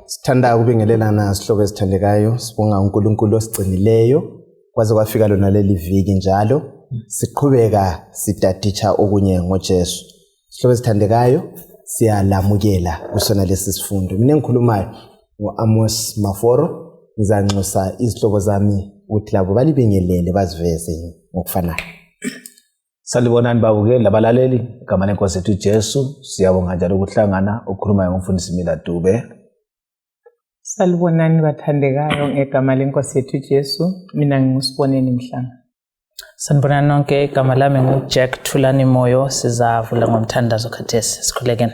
Sithanda ukubingelelana sihloko esithandekayo, sibonga uNkulunkulu osigcinileyo kwaze kwafika lona leli viki njalo. Siqhubeka sidaditsha okunye ngoJesu. Sihloko esithandekayo, siyalamukela kusona lesi sifundo. Mina engikhulumayo ngoAmos Maforo, ngizanxusa izihloko zami ukuthi labo balibingelele baziveze ngokufanayo. Salibonani babukeli labalaleli, igama lenkosi yethu Jesu, siyabonga njalo ukuhlangana ukukhuluma ngomfundisi Mila Dube. Salibonani bathandekayo ngegama lenkosi yethu Jesu, mina ngingusiboneni Mhlanga. Sanibonani nonke, igama lami nguJack Thulani Moyo, sizavula ngomthandazo khathesi sikhulekene.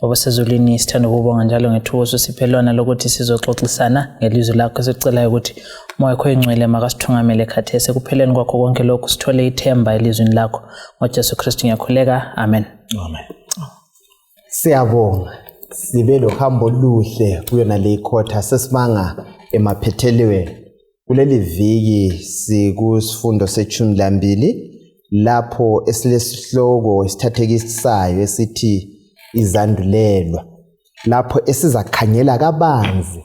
Baba sezulwini sithanda ukubonga njalo ngethukozo siphelwana lokuthi sizoxoxisana ngelizwi lakho, sicela ukuthi moya wakho engcwele makasithungamele khathesi kupheleni kwakho konke lokhu, sithole ithemba elizwini lakho ngoJesu Kristu ngiyakhuleka, amen. Amen. Siyabonga sibe lohambo luhle kuyona le ikhotha sesimanga emaphethelweni. Kuleli viki sikusfundo sechumi lambili lapho esilesihloko esithathekisayo esithi izandulelwa, lapho esizakhanyela kabanzi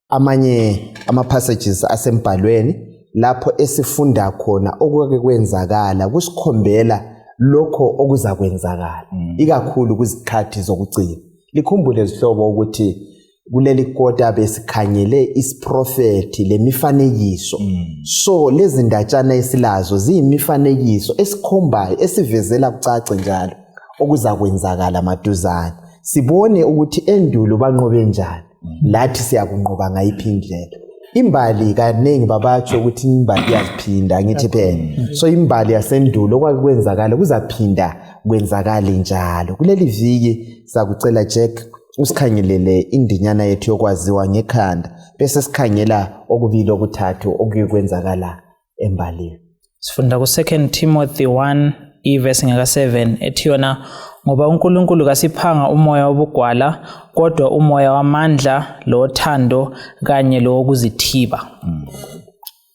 amanye ama-passages asembhalweni lapho esifunda khona okuke kwenzakala kusikhombela lokho okuzakwenzakala ikakhulu kuzikhathi zokugcina. Likhumbule izihlobo ukuthi kuleli kota besikhanyele isiprofeti lemifanekiso. So lezi ndatshana esilazo ziyimifanekiso esikhombayo esivezela kucace njalo okuzakwenzakala maduzane. Sibone ukuthi endulo banqobe njani, lathi siyakunqoba ngayiphi indlela. Imbali kaningi babatsho ukuthi imbali iyaphinda ngithi phela. So imbali yasendulo okwakwenzakala kuzaphinda kwenzakala njalo. Kuleli viki sakucela Jack usikhangelele indinyana yethu yokwaziwa ngekhanda bese sikhangela okubili okuthathu okuyokwenzakala embalini. Sifunda ku 2 Timothy 1 verse ngaka 7 ethi yona ngoba uNkulunkulu kasiphanga umoya wobugwala kodwa umoya wamandla lothando kanye lokuzithiba.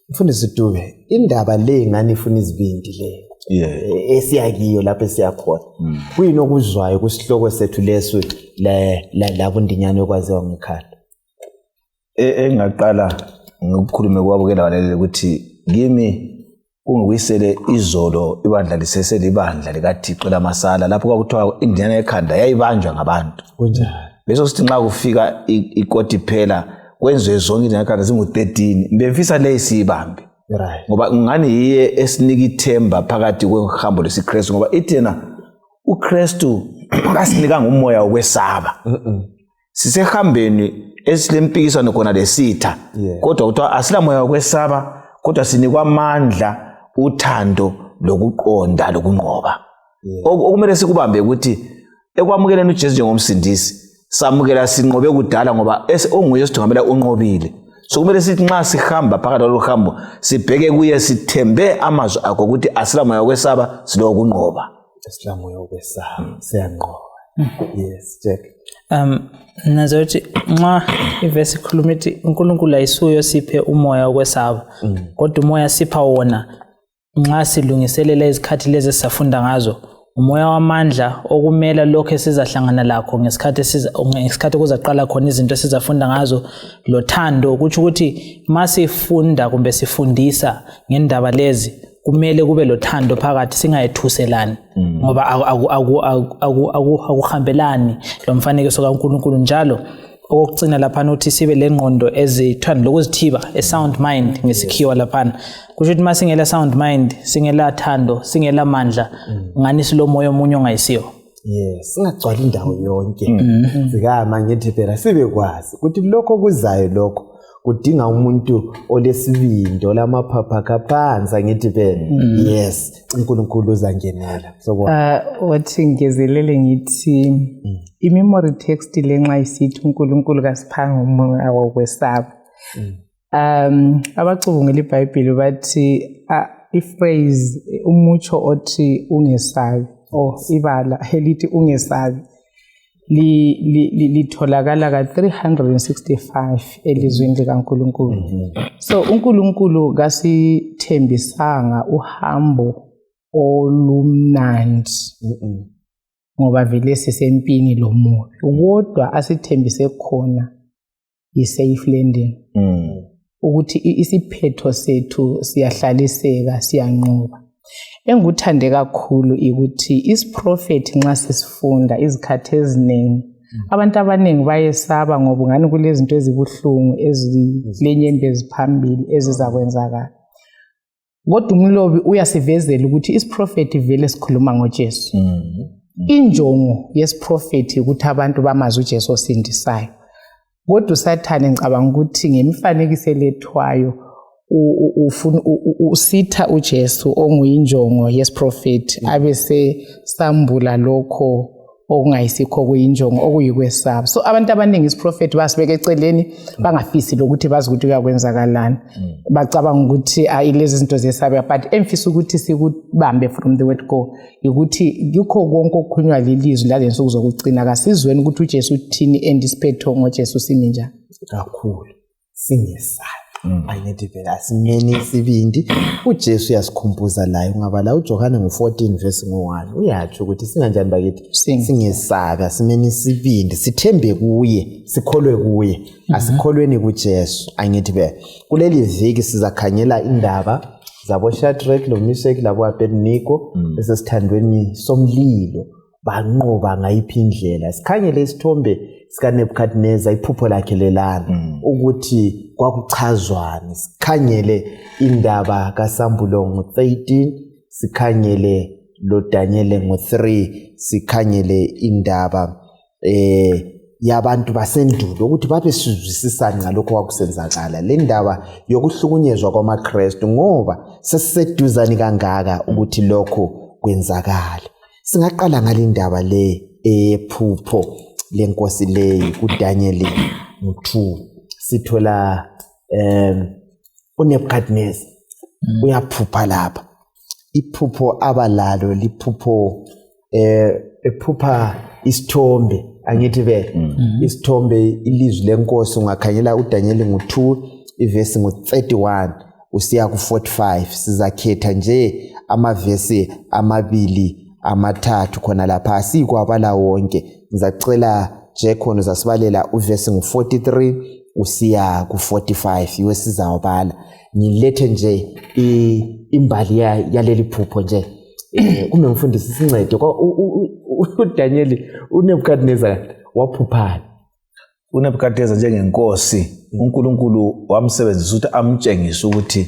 Mfundisi Dube, indaba le ngani ifuna izibindi le. Esiyakiyo lapho esiyakhona. Kuyini okuzwayo kusihloko sethu leso la kundinyana yokwaziwa ngekhanda? Engaqala ngikukhulume kwabukela balele ukuthi kimi kunguyisele izolo ibandla lisesele ibandla likaThixo lamasala lapho kwakuthiwa indinyana yekhanda yayibanjwa ngabantu. Kunjani? Bese sithi nxa kufika ikoti phela kwenziwe zonke indinyana yekhanda zingu13 bemfisa le isibambe. Right. Ngoba ngani yiye esinika ithemba phakathi kwehambo lesiKristu ngoba ithena uKristu akasinika ngomoya wokwesaba. Sisehambeni esilempikisano khona lesitha. Kodwa kuthiwa asila moya wokwesaba kodwa sinikwa amandla, uthando lokuqonda lokunqoba. Okumele sikubambe ukuthi ekwamukeleni uJesu njengomsindisi samukela sinqobe kudala ngoba onguye esithugamela unqobile. So kumele sithi nxa sihamba phakathi kwalo hambo sibheke kuye sithembe amazwi akho ukuthi asila moya wokwesaba silokunqoba. Asila moya wokwesaba siyanqoba. Yes, Jack. Nazothi nxa ivesi ikhuluma ukuthi uNkulunkulu ayisuyo siphe umoya wokwesaba kodwa umoya sipha wona nxa silungiselela izikhathi lezi esifunda ngazo, umoya wamandla okumela lokho esizahlangana lakho ngesikhathi kuzaqala khona izinto esizafunda ngazo, lothando ukuthi masifunda kumbe sifundisa ngendaba lezi kumele kube lothando phakathi singayethuselani ngoba akuhambelani lo mfanekiso kaNkulunkulu. Njalo okugcina lapha uthi sibe lengqondo ezithanda lokuzithiba, a sound mind ngesikhiwa lapha. Kusho ukuthi masingela sound mind, singela thando, singela mandla, ngani silomoya omunye ongayisiyo. Yes, singagcwala indawo yonke. Zikama ngithi phela sibekwazi ukuthi lokho kuzayo lokho kudinga umuntu olesibindo lamaphapha kaphansi ngithi phela. Yes, uNkulunkulu uzangenela. Wathi ngezelele ngithi i-memory text lenxa isithi uNkulunkulu kasiphanga umoya wokwesaba. Abacubungela iBhayibheli bathi i-phrase umutsho othi ungesabi ibala elithi ungesabi litholakala ka365 elizweni likaNkulunkulu. So uNkulunkulu kasithembisanga uhambo olumnandi ngoba vele sisempini lomoya, kodwa asithembise khona i-safe landing, ukuthi isiphetho sethu siyahlaliseka, siyanqoba. Engikuthande kakhulu ukuthi isiprofethi nxa sisifunda izikhathi eziningi, abantu abaningi bayesaba ngoba ngani kulezinto ezibuhlungu ezilenyembe eziphambili ezizakwenzakala. Kodwa umlobi uyasivezela ukuthi isiprofethi vele sikhuluma ngoJesu. Injongo yesiprofethi ukuthi abantu bamazi uJesu osindisayo. Kodwa uSathane ngicabanga ukuthi ngemifanekiso elethwayo usitha uJesu onguyinjongo yesiprofethi abese sambula lokho okungayisikho kuyinjongo okuyikwesaba. So abantu abaningi isiprofethi basibeka eceleni bangafisi lokuthi bazi ukuthi kuyakwenzakalani. Bacabanga ukuthi ayilezi zinto zesaba, but emfisa ukuthi sikubambe from the word go ukuthi yikho konke okukhulunywa lelizwi lalensuku zokucina kasizweni ukuthi uJesu uthini and isiphetho ngoJesu simi njani. Kakhulu singesabi. Ayinethi vele asimeni isibindi. uJesu uyasikhumbuza la ungabala uJohane ngo14 verse 1 uyathi ukuthi singanjani bakithi singesabi asimeni isibindi sithembe kuye sikholwe kuye asikholweni kuJesu. Angithi vele kuleli viki sizakhanyela indaba zabo Shadrach loMeshach labo Abednego esesithandweni somlilo banqoba ngayiphi indlela. Sikhanyele isithombe sika Nebukadnezar iphupho lakhe lelana ukuthi kwakuchazwana. Sikhanyele indaba kaSambulo ngo13, sikhanyele lo Daniel ngo3, sikhanyele indaba yabantu basendulo ukuthi babe sizwisisana ngalokho kwakusenzakala. Le ndaba yokuhlukunyezwa kwamaKristu ngoba sesiseduzani kangaka ukuthi lokho kwenzakala. Singaqala ngalindaba le ephupho lenkosi leyi kuDaniel ngo2. Sithola uNebukadnezar uyaphupha lapha. Iphupho abalalo liphupho ephupha isithombe. Angithi vele isithombe ilizwi lenkosi ungakhanyela uDaniel ngo2 ivesi ngo31 usiya ku45. Sizakhetha nje amavesi amabili amathathu khona lapha asikwabala wonke. Ngizacela nje khona uzasibalela uvesi ngo43 usiya ku45 iwe sizawubala. Nilethe nje imbali yaleli phupho nje. Kume mfundisi sincede uDaniel uNebukadnezar waphuphana. uNebukadnezar njengenkosi uNkulunkulu wamsebenzisa ukuthi amtshengise ukuthi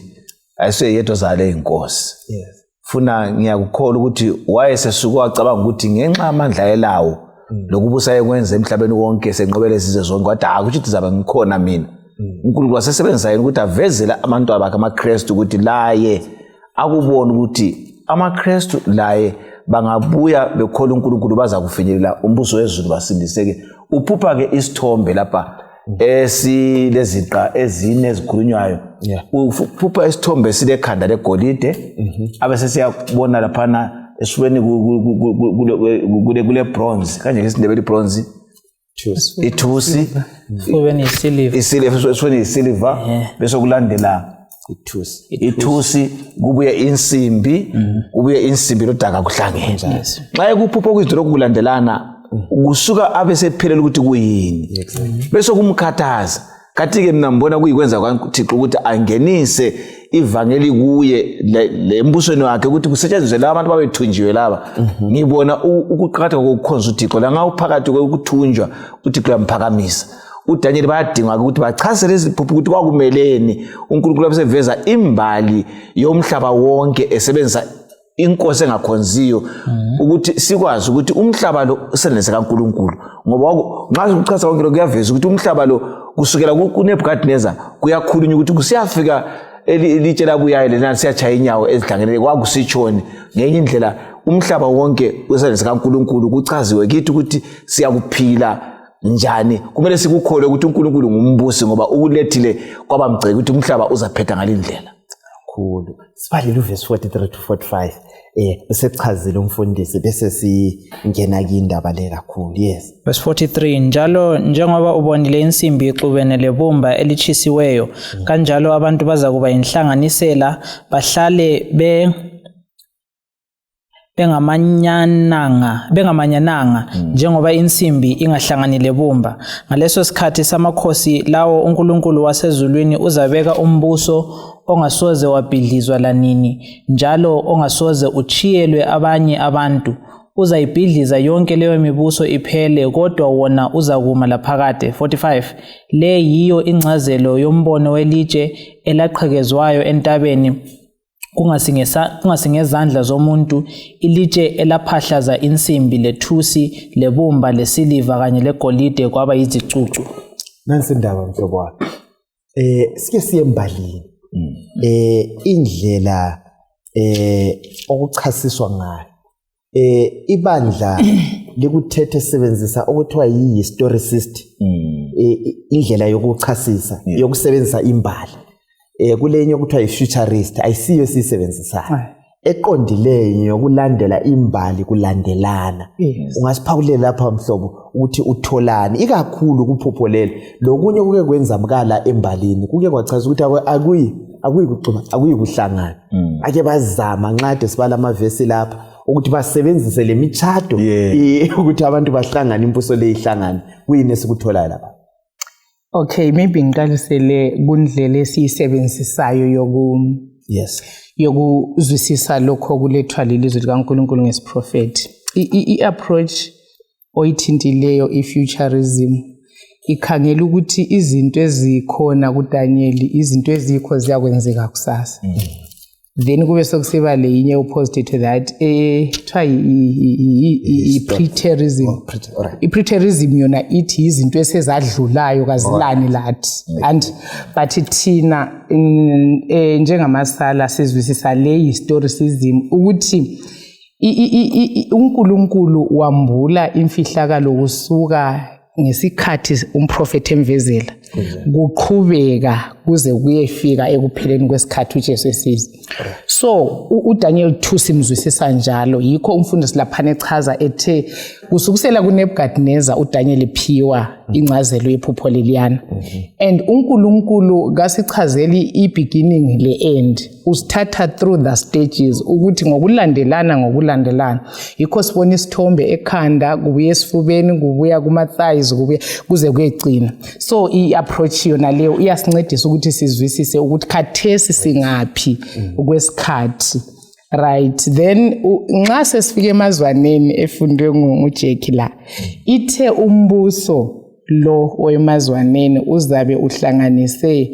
ayiseyedwa zale inkosi. Funa ngiyakukholwa ukuthi wayesesuka wacabanga ukuthi ngenxa amandla elawo lokubusa ekwenza emhlabeni wonke senqobele izizwe zonke kodwa akuthi ndizabe ngikhona mina. uNkulunkulu wasesebenzisa yena ukuthi avezela abantu abakhe amaKristu ukuthi laye akubona ukuthi amaKristu laye bangabuya bekhola uNkulunkulu baza kufinyelela umbuso wezulu basindiseke. Uphupha ke isithombe lapha esileziqa ezine ezikhulunywayo. Uphupha isithombe silekhanda legolide abese siyabona laphana esweni kule bronze kanje ngesindebele bronze ithusi Ufubeni isilver. esweni isilver bese kulandela ithusi kubuye insimbi kubuye insimbi lodaka kuhlangene. Xa ekuphupha kwizidlo kulandelana kusuka abesephelela ukuthi kuyini bese kumkhathaza. Kathi ke mina ngibona kuyikwenza kwaNthixo ukuthi angenise ivangeli kuye lembusweni wakhe ukuthi kusetshenziswe laba abantu babethunjiwe laba. Ngibona ukuqhatha kokukhonza uThixo la ngawuphakathi kokuthunjwa uThixo yamphakamisa. uDaniel bayadinga ukuthi bachazele iziphupho ukuthi kwakumeleni. uNkulunkulu wabeseveza imbali yomhlaba wonke esebenzisa inkosi engakhonziyo ukuthi sikwazi ukuthi umhlaba lo usenelise kaNkulunkulu ngoba nxa uchaza konke lo kuyaveza ukuthi umhlaba lo kusukela kuNebukadnezar kuyakhulunywa ukuthi kusiyafika elitshela buyayo lena siyachaya inyawo ezihlangenele kwakusitshoni ngenye indlela umhlaba wonke usenelise kaNkulunkulu kuchaziwe kithi ukuthi siyakuphila njani. Kumele sikukholwe ukuthi uNkulunkulu ngumbusi ngoba ukulethile kwabamgceke ukuthi umhlaba uzaphetha ngalindlela. Kakhulu. Sibalile uvesi 43 to 45 besechazile umfundisi bese singena kindaba le kakhulu. Yes. Verse 43 njalo njengoba ubonile insimbi ixubene lebumba elichisiweyo kanjalo abantu baza kuba inhlanganisela bahlale bengamanyananga njengoba insimbi ingahlanganile bumba. Ngaleso sikhathi samakhosi lawo uNkulunkulu wasezulwini uzabeka umbuso ongasoze wabhidlizwa lanini njalo ongasoze uchiyelwe abanye abantu. Uzayibhidliza yonke leyo mibuso iphele kodwa wona uzakuma laphakade. 45 Le yiyo incazelo yombono welitshe elaqhekezwayo entabeni kungasingezandla zomuntu, ilitshe elaphahlaza insimbi lethusi lebumba lesiliva kanye legolide kwaba yizicucu. Nansi indaba mhlobo wami. Sike siye embalini. Indlela okuchasiswa ngayo. Ibandla likuthethe sebenzisa okuthiwa yi-historicist. Indlela yokuchasisa, yokusebenzisa imbali. Kulenye okuthiwa yi-futurist, ayisiyo siyisebenzisayo. Eqondileyo yokulandela imbali kulandelana. Ungasiphakulela lapha mhlobo ukuthi utholani ikakhulu kuphupho lelo. Lokunye kuke kwenzamkala embalini kuke kwachaza ukuthi akuyi kuhlangana. Ake bazama nxa sibala amavesi lapha ukuthi basebenzise lemichato ukuthi abantu bahlangana impuso leyihlangana. Kuyini esikuthola lapha? Okay, maybe ngiqalisele kundlela esiyisebenzisayo yokuzwisisa lokho kulethwa lelizwi likaNkulunkulu ngesiprofeti. I-approach oyithintileyo i-futurism ikhangela ukuthi izinto ezikhona kuDaniel, izinto ezikho ziyakwenzeka kusasa. Then kube sokusiba leyinye opposite to that i-preterism. I-preterism yona ithi izinto esezadlulayo kazilani lathi. But thina njengamasala sizwisisa le historicism ukuthi uNkulunkulu wambula imfihlakalo kusuka ngesikhathi umprofeti emvezela kuqhubeka kuze kuyefika ekupheleni kwesikhathi uJesu esiza. So uDaniel 2 simzwisisa njalo, yikho umfundisi laphana echaza ethe kusukusela kuNebukadnezar uDaniel iphiwa incazelo yephupho leliyana. And uNkulunkulu kasichazeli ibeginning le end, usithatha through the stages ukuthi ngokulandelana. Yikho sibona isithombe ekhanda kubuye esifubeni kubuya kuma thighs kubuye kuze kuyegcina. So i-approach yona leyo iyasincedisa ukuthi sizwisise ukuthi khathesi singaphi kwesikhathi. Right, then nxa sesifike emazwaneni efundwe nguJackie la ithe umbuso lo wemazwaneni uzabe uhlanganise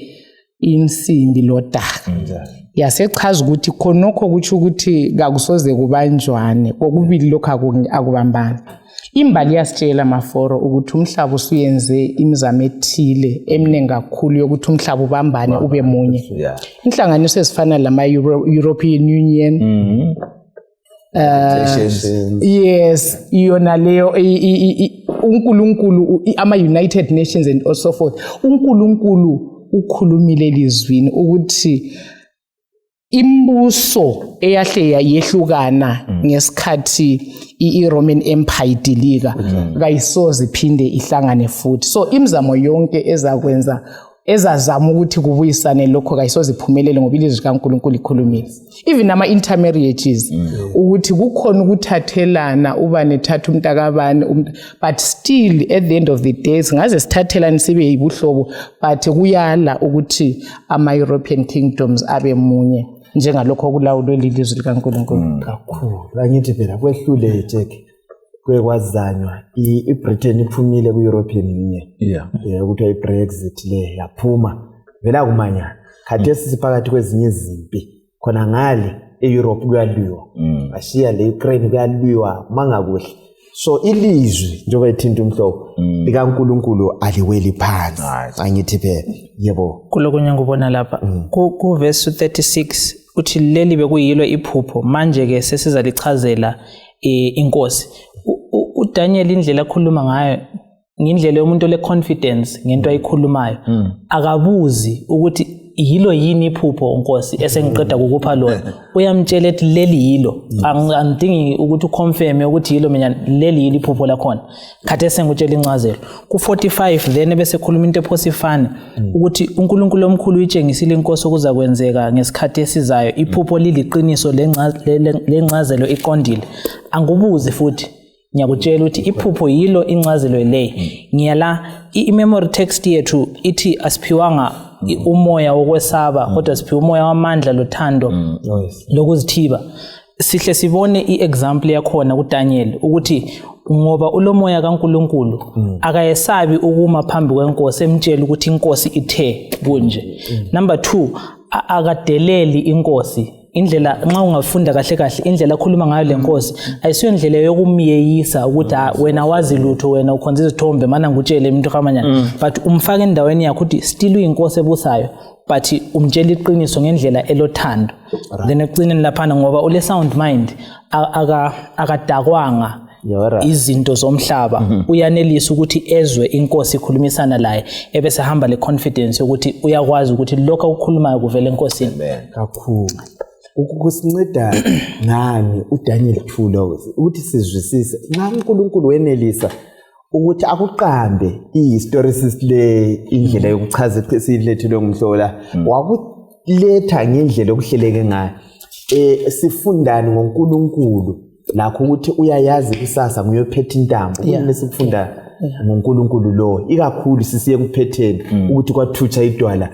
insimbi lodaka. Yasechaza ukuthi khonokho kuthi ukuthi kakusoze kubanjwane, kokubili lokho akubambana. Imbali yasitshela maforo ukuthi umhlaba usuyenze imizamo ethile emningi kakhulu yokuthi umhlaba ubambane ube munye. Inhlanganiso ezifana lama European Union yes, yona leyo uNkulunkulu ama United Nations and so forth. uNkulunkulu ukhulumile elizwini ukuthi imbuso eyahle yayehlukana ngesikhathi iRoman Empire idilika kayisoze iphinde ihlangane futhi. So imizamo yonke ezazama ukuthi kubuyisane lokho kayisoze iphumelele ngoba ilizwi likaNkulunkulu likhulumile. Even ama intermarriages ukuthi kukhona ukuthathelana uba nethatha umntakabani but still at the end of the day singaze sithathelana sibe yibuhlobo but kuyala ukuthi ama European kingdoms abe munye njengalokho kulawulwe lilizwi likaNkulunkulu. Kakhulu angithi phela kwehlule Jack kwekwazanywa iBritain iphumile ku-European Union ukuthi iBrexit le yaphuma vela kumanyana. Khathesi siphakathi kwezinye izimpi khona ngale eEurope kuyalwiwa bashiya le Ukraine kuyalwiwa mangakuhle. So ilizwi njengoba ithinta umhlobo likaNkulunkulu aliweli phansi angithi phela yebo. Kulokunye ngubona lapha ku verse 36 uthi leli bekuyilo iphupho manje ke sesizalichazela inkosi. uDaniel indlela akhuluma ngayo ngindlela yomuntu le confidence ngento ayikhulumayo akabuzi ukuthi yilo yini iphupho Nkosi esengiqeda ukupha lona uyamtshela ethi leli yilo angidingi ukuthi uconfirm ukuthi yilo mina leli yilo iphupho lakhona khathe sengutshela incazelo ku 45 then bese khuluma into ephosifana ukuthi uNkulunkulu omkhulu uyitshengisile inkosi okuza kwenzeka ngesikhathi esizayo iphupho liliqiniso lencazelo iqondile angubuzi futhi ngiyakutshela ukuthi iphupho yilo incazelo le ngiyala i-memory text yethu ithi asiphiwanga umoya wokwesaba kodwa siphiwa umoya wamandla lothando lokuzithiba sihle sibone iexample yakhona kuDaniel ukuthi ngoba ulomoya kaNkuluNkulu akayesabi ukuma phambi kwenkosi emtshela ukuthi inkosi ithe kunje number 2 akadeleli inkosi indlela nxa ungafunda kahle indlela akhuluma ngayo lenkosi ayisiyo indlela yokumiyeyisa ukuthi wena wazi lutho wena ukhonza izithombe mana ngutshele umuntu kamanyana but umfaka endaweni yakho ukuthi still uyinkosi ebusayo but umtshela iqiniso ngendlela elothando then ekucineni laphana ngoba ule sound mind akadakwanga izinto zomhlaba uyanelisa ukuthi ezwe inkosi ikhulumisana laye ebese hamba le confidence ukuthi uyakwazi ukuthi lokho ukukhulumayo kuvela enkosini kakhulu ukusinceda ngani uDaniel Thulo ukuthi sizwisise nxa uNkulunkulu wenelisa ukuthi akuqambe ihistoricist le indlela yokuchaza esilethelwe ngumhlola wakuletha ngendlela okuhleleke ngayo sifundani ngoNkulunkulu lakho ukuthi uyayazi kusasa nguyophetha intambo kumele sikufunda ngoNkulunkulu lo ikakhulu sisiye kuphetheni ukuthi kwathutsha idwala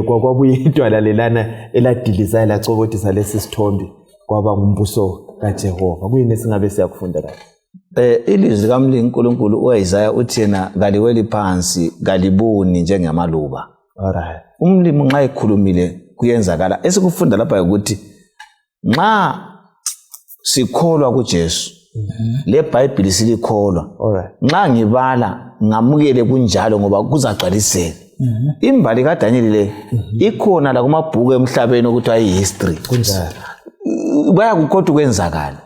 kwabuye idwala lelana eladilizayo lacobodisa lesi sithombe kwaba ngumbuso kaJehova kuyini singabe siyakufunda kahle ilizwi likaMlingi uNkulunkulu uIsaiah uthi yena kaliweli phansi kalibuni njengamaluba alright umlimi nxa ekhulumile kuyenzakala esikufunda lapha ukuthi nxa sikholwa kuJesu le Bible silikholwa alright nxa ngibala ngamukele kunjalo ngoba kuzagcwaliseka imbali kaDaniel le ikhona la kumabhuku emhlabeni ukuthi ayihistory kunjalo bayakukodwa kwenzakala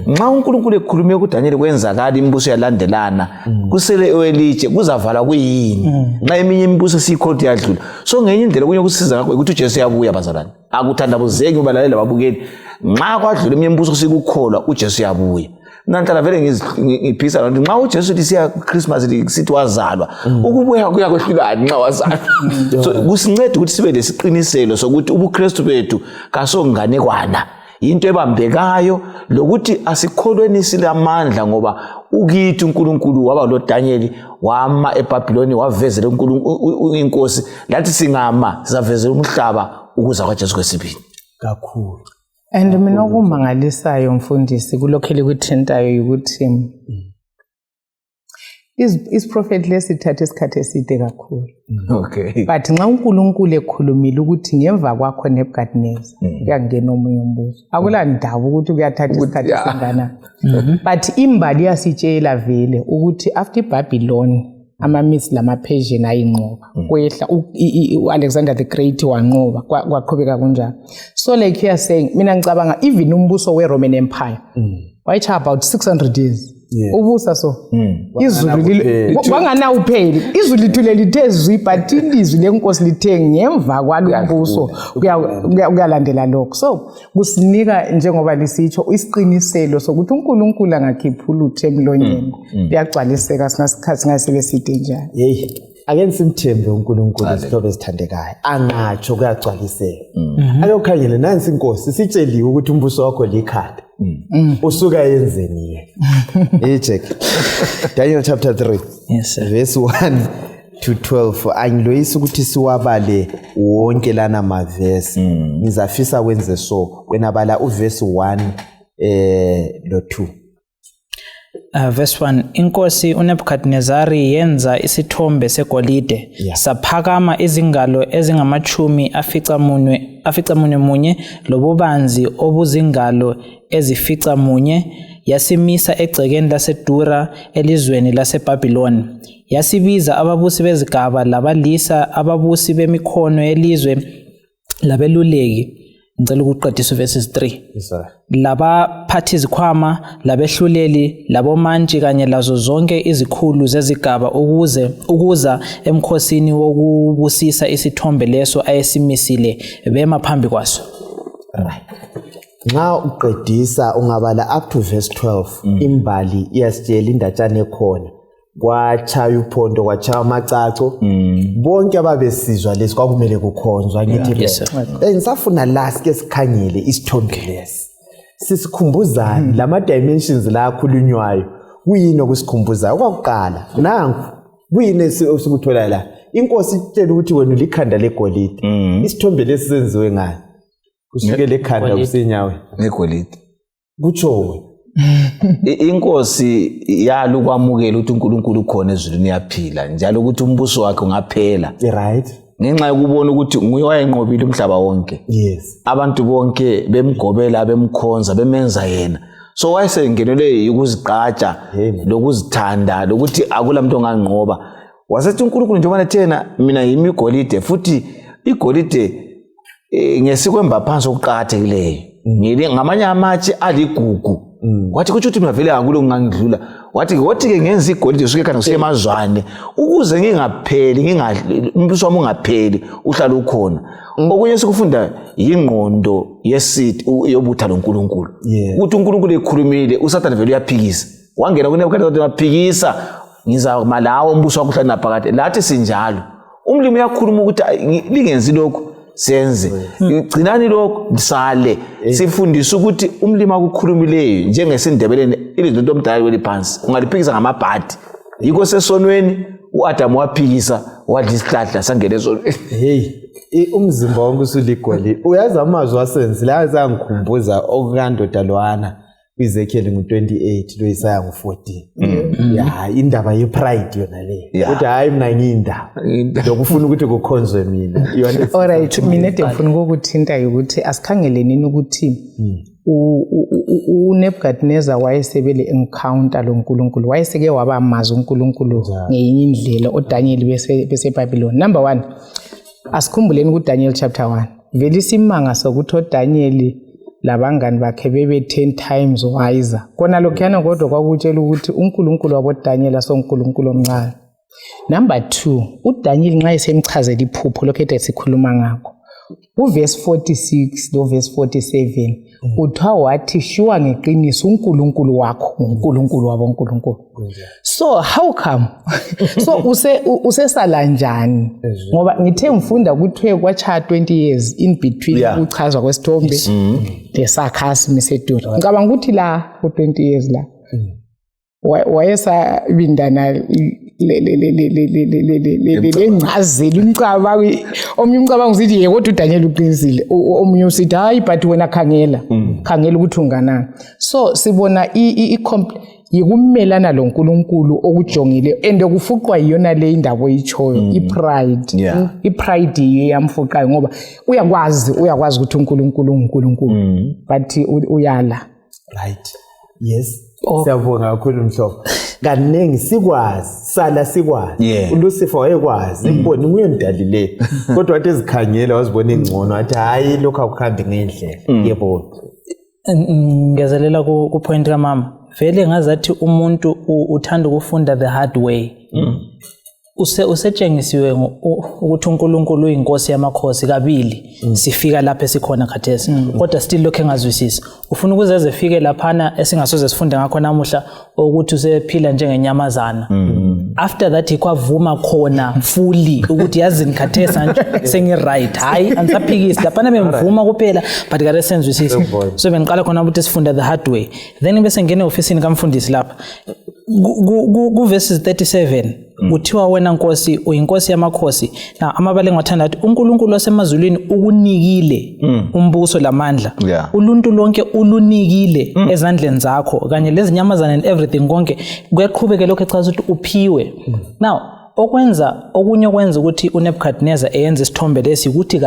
nxa uNkulunkulu ekhulume kuDaniel kwenzakala imibuso yalandelana kusele oElije kuzavala kuyini nxa eminye imibuso sikholwa yadlula so ngenye indlela kunye kusiza ngakho ukuthi uJesu yabuya bazalwane akuthandabuzeki ubalalela babukeli nxa kwadlula eminye imibuso sikukholwa uJesu yabuya nanhlala vele ngiphisa ukuthi nxa uJesu lisiya Christmas lisithi wazalwa ukubuya kuyakwehlukana nxa wazalwa so kusincede ukuthi sibe lesiqiniselo sokuthi ubuKristu bethu kasonganekwana into ebambekayo lokuthi asikholweni silamandla ngoba ukithi uNkulunkulu waba lo Daniel wama eBhabhiloni wavezela uNkulunkulu inkosi lathi singama sizavezela umhlaba ukuza kwaJesu kwesibili kakhulu and mina okumangalisayo mfundisi kulokhele kuthintayo ukuthi isiprophet lesithatha isikhathi eside kakhulu okay but nxa uNkulunkulu ekhulumile ukuthi ngemva kwakho Nebukadnezar kuyangena omunye umbuso akulandaba ukuthi kuyathatha isikhathi singana but imbali yasitshela vele ukuthi after iBabylon amaMedes lamaPersian ayinqoba kwehla uAlexander the Great wanqoba kwaqhubeka kunjalo so like you are saying mina ngicabanga even umbuso weRoman Empire wayicha about 600 years ubusa so izulu wangana upheli izulu lithule lithezwi but ilizwi lenkosi lithe ngemva kwalombuso kuyalandela lokho so kusinika njengoba lisitsho isiqiniselo sokuthi uNkulunkulu angakhiphula uthe emlonyeni liyagcwaliseka sinasikhathi ngasebeside njalo hey ake simthembe uNkulunkulu isihlobo esithandekayo angatsho kuyagcwaliseka ake ukhangele nansi inkosi sitsheliwe ukuthi umbuso wakho likhanda usuka yenzeni yena check Daniel chapter 3 yes sir. verse 1 to 12 angiloyisa ukuthi siwabale wonke lana mavesi ngizafisa wenze so wena bala uverse 1 lo 2 verse 1 inkosi uNebukadnezari yenza isithombe segolide saphakama izingalo ezingamachumi aficamunye lobubanzi obuzingalo ezificamunye yasimisa egcekeni laseDura elizweni laseBhabhiloni yasibiza ababusi bezigaba labalisa ababusi bemikhono yelizwe labeluleki ngicela ukuqedisa verses 3. Yes sir. Laba phathi izikhwama, labehluleli, labomantshi kanye lazo zonke izikhulu zezigaba ukuza emkhosini wokubusisa isithombe leso ayesimisile bema phambi kwaso. Right. Nxa uqedisa ungabala up to verse 12 imbali iyasitshela indatshana ekhona kwachaya uphondo kwachaya amacaco bonke ababesizwa lesi kwakumele kukhonzwa ngithi Yes, sir. ngisafuna last ke sikhangele isithombe lesi sisikhumbuzani lama dimensions la akhulunywayo kuyini okusikhumbuzayo kwakuqala nanku kuyini esikuthola la inkosi itshela ukuthi wena ulikhanda legolide isithombe lesi senziwe ngani kusukela ekhanda kusenyaweni ngegolide kutshowe inkosi yalo kwamukela ukuthi uNkulunkulu ukhona ezulwini yaphila njalo ukuthi umbuso wakhe ungaphela right ngenxa yokubona ukuthi nguye wayenqobile umhlaba wonke. Yes. Abantu bonke bemgobela bemkhonza bemenza yena. So wayesengenelwe ukuzigqaja lokuzithanda lokuthi akulamuntu onganqoba. Wasethi uNkulunkulu njengoba thena mina yimi igolide futhi igolide ngesikwemba phansi okuqhakathekileyo. Ngile ngamanye amatshe aligugu. Wathi kuthi uthi mavele akulo ngangidlula. Wathi ke ngenza igolide usuke kana kusiye emazwane ukuze ngingapheli umbuso wami ungapheli uhlala ukhona. Okunye sikufunda ingqondo yesithi yobutha loNkulunkulu. Ukuthi uNkulunkulu ekhulumile uSathane vele uyaphikisa. Wangena kunebukhali waphikisa ngizama lawo umbuso wakho uhlala naphakade. Lathi sinjalo. Umlimi uyakhuluma ukuthi lingenzi lokho senze. Igcinani lokho sale sifundisa ukuthi umlimi akukhulumileyo njengesindebeleni ilizwi lomdala weliphansi ungaliphikisa ngamabhadi. Yiko sesonweni uAdam waphikisa wadla isihlahla sangena ezonweni. Hey, umzimba wonke usuligoli. Uyazi amazwi asenzi la azangikhumbuza okukandoda lwana Ezekiel ngo28 lo Isaya ngo14. Ya indaba yepride yona le. Ukuthi hayi mina ngiyindaba. Lokufuna ukuthi kukhonzwe mina. Alright, mina ndifuna ukukuthinta ukuthi asikhangelenini ukuthi uNebukadnezar wayesebele encounter loNkulunkulu wayeseke waba amazi uNkulunkulu ngenye indlela oDaniel bese Babylon. Number 1, asikhumbuleni kuDaniel chapter 1. Vele isimanga sokuthi oDaniel labangani bakhe bebe 10 times wiser. Kona lokhana kodwa kwakutshela ukuthi uNkulunkulu waboDaniel asoNkulunkulu omncane. Number 2, uDaniel nxa esemchazela iphupho lokho sikhuluma ngakho. Uverse 46 lo verse 47 uthiwa wathi shuwa ngeqiniso uNkulunkulu wakho uNkulunkulu waboNkulunkulu. So how come? So usesala njani? Ngoba ngithe ngifunda kuthiwe kwacha 20 years in between ukuchazwa kwesithombe le sarcasm esedura. Ngicabanga ukuthi la for 20 years la wayesabindana lengcazelo umcabango omunye umcabango usithi yeke kodwa uDaniel uqinisile omunye usithi hayi but wena khangela ukuthi unganani. So sibona yikumelana loNkulunkulu okujongile and kufuqwa iyona le indaba oyichoyo ipride yeyamfuqayo ngoba uyakwazi ukuthi uNkulunkulu uNkulunkulu but uyala. Right. Yes. Siyabonga kakhulu mhlobo. Kanengi sikwazi sala sikwazi uLucifer wayekwazi imboni nguyendalile kodwa wathi ezikhangela wazibona ingcono athi hayi lokho akukhambi ngendlela yebo. Ngezelela ku point kamama vele ngazathi umuntu uthanda ukufunda the hard way. Usetshengisiwe ukuthi uNkulunkulu uyinkosi yamakhosi kabili sifika lapha esikhona khathesi kodwa still lokho engazwisisi ufuna ukuzeze fike laphana esingasoze sifunde ngakho namuhla ukuthi usephila njengenyamazana. After that ikwavuma khona fully ukuthi yazi nikhathesa nje sengi right hayi angisaphikisi laphana bemvuma kuphela but kade senzwisisi. So bengiqala khona ukuthi sifunda the hard way then bese ngene officeini kamfundisi lapha ku verses 37 uthiwa wena Nkosi uyinkosi yamakhosi. Na amabale ngathanda ukuthi uNkulunkulu wasemazulwini ukunikile umbuso lamandla uluntu lonke ulunikile ezandleni zakho kanye lezinyamazana and everything konke kuyaqhubeka lokho echaza ukuthi uphiwe. Now okunye okwenza ukuthi uNebukadnezar eyenze isithombe lesi ukuthi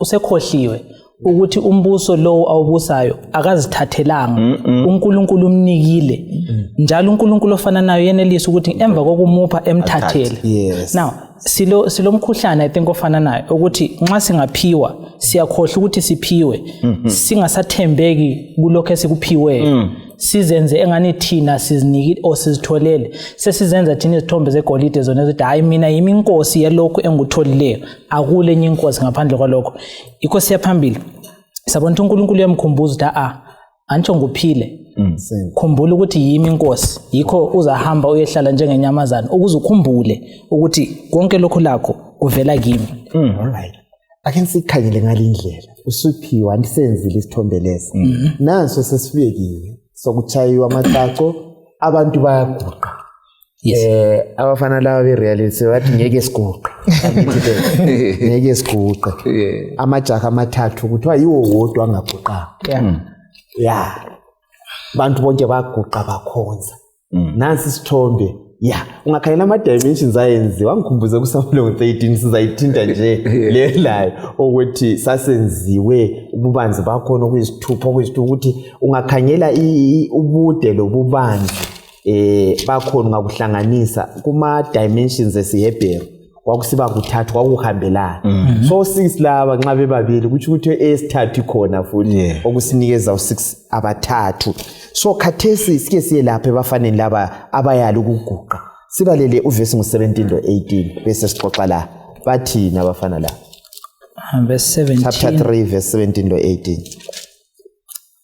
usekhohliwe ukuthi umbuso lowo awubusayo akazithathelanga uNkulunkulu umnikile njalo uNkulunkulu ofana nayo yenelisa ukuthi emva kokumupha emthathele. Yes. Now silomkhuhlane I think ofana nayo ukuthi nxa singaphiwa siyakhohle ukuthi siphiwe singasathembeki kulokho esikuphiwe sizenze engani thina siziniki o sizitholele sesizenza thina izithombe zegolide zona ezithi hayi mina yimi inkosi yalokho engikutholileyo akule enye inkosi ngaphandle kwalokho. Inkosi yaphambili sabona ukuthi uNkulunkulu uyamkhumbuza ukuthi antsho nguphile khumbula ukuthi yimi inkosi yikho uzahamba uyehlala njengenyamazana ukuze ukhumbule ukuthi konke lokho lakho kuvela kimi. Alright. Ake sikhangele ngalindlela usuphiwa andisenzile isithombe lesi nanso sesifikiwe sokuchayiwa amacaco abantu bayaguqa. Yes. Abafana laba bereality bathi ngeke siguqe ngeke siguqe amajaha amathathu kuthiwa yiwo wodwa angaguqanga. Yeah. Bantu bonke baguqa bakhonza. Nansi isithombe. Yeah, ungakhangela ama dimensions ayenziwa ngikhumbuze kuSamuel 13 sizayithinta nje lelayo ukuthi sasenziwe ububanzi bakhona okuyisithupha ukuthi ungakhangela ubude lobubanzi bakhona ngakuhlanganisa kuma dimensions esiHebrew kwakusiba kuthathu kwakuhambelana. So 6 laba nxa bebabili kuthi ukuthi esithathu ikhona futhi okusinikeza u6 abathathu. So khathesi sike siye lapha ebafaneni laba abayala ukuguqa. Sibalele uverse ngo17 lo18 bese sixoxa la. Bathina abafana la. Verse 17. Chapter 3 verse 17 lo18.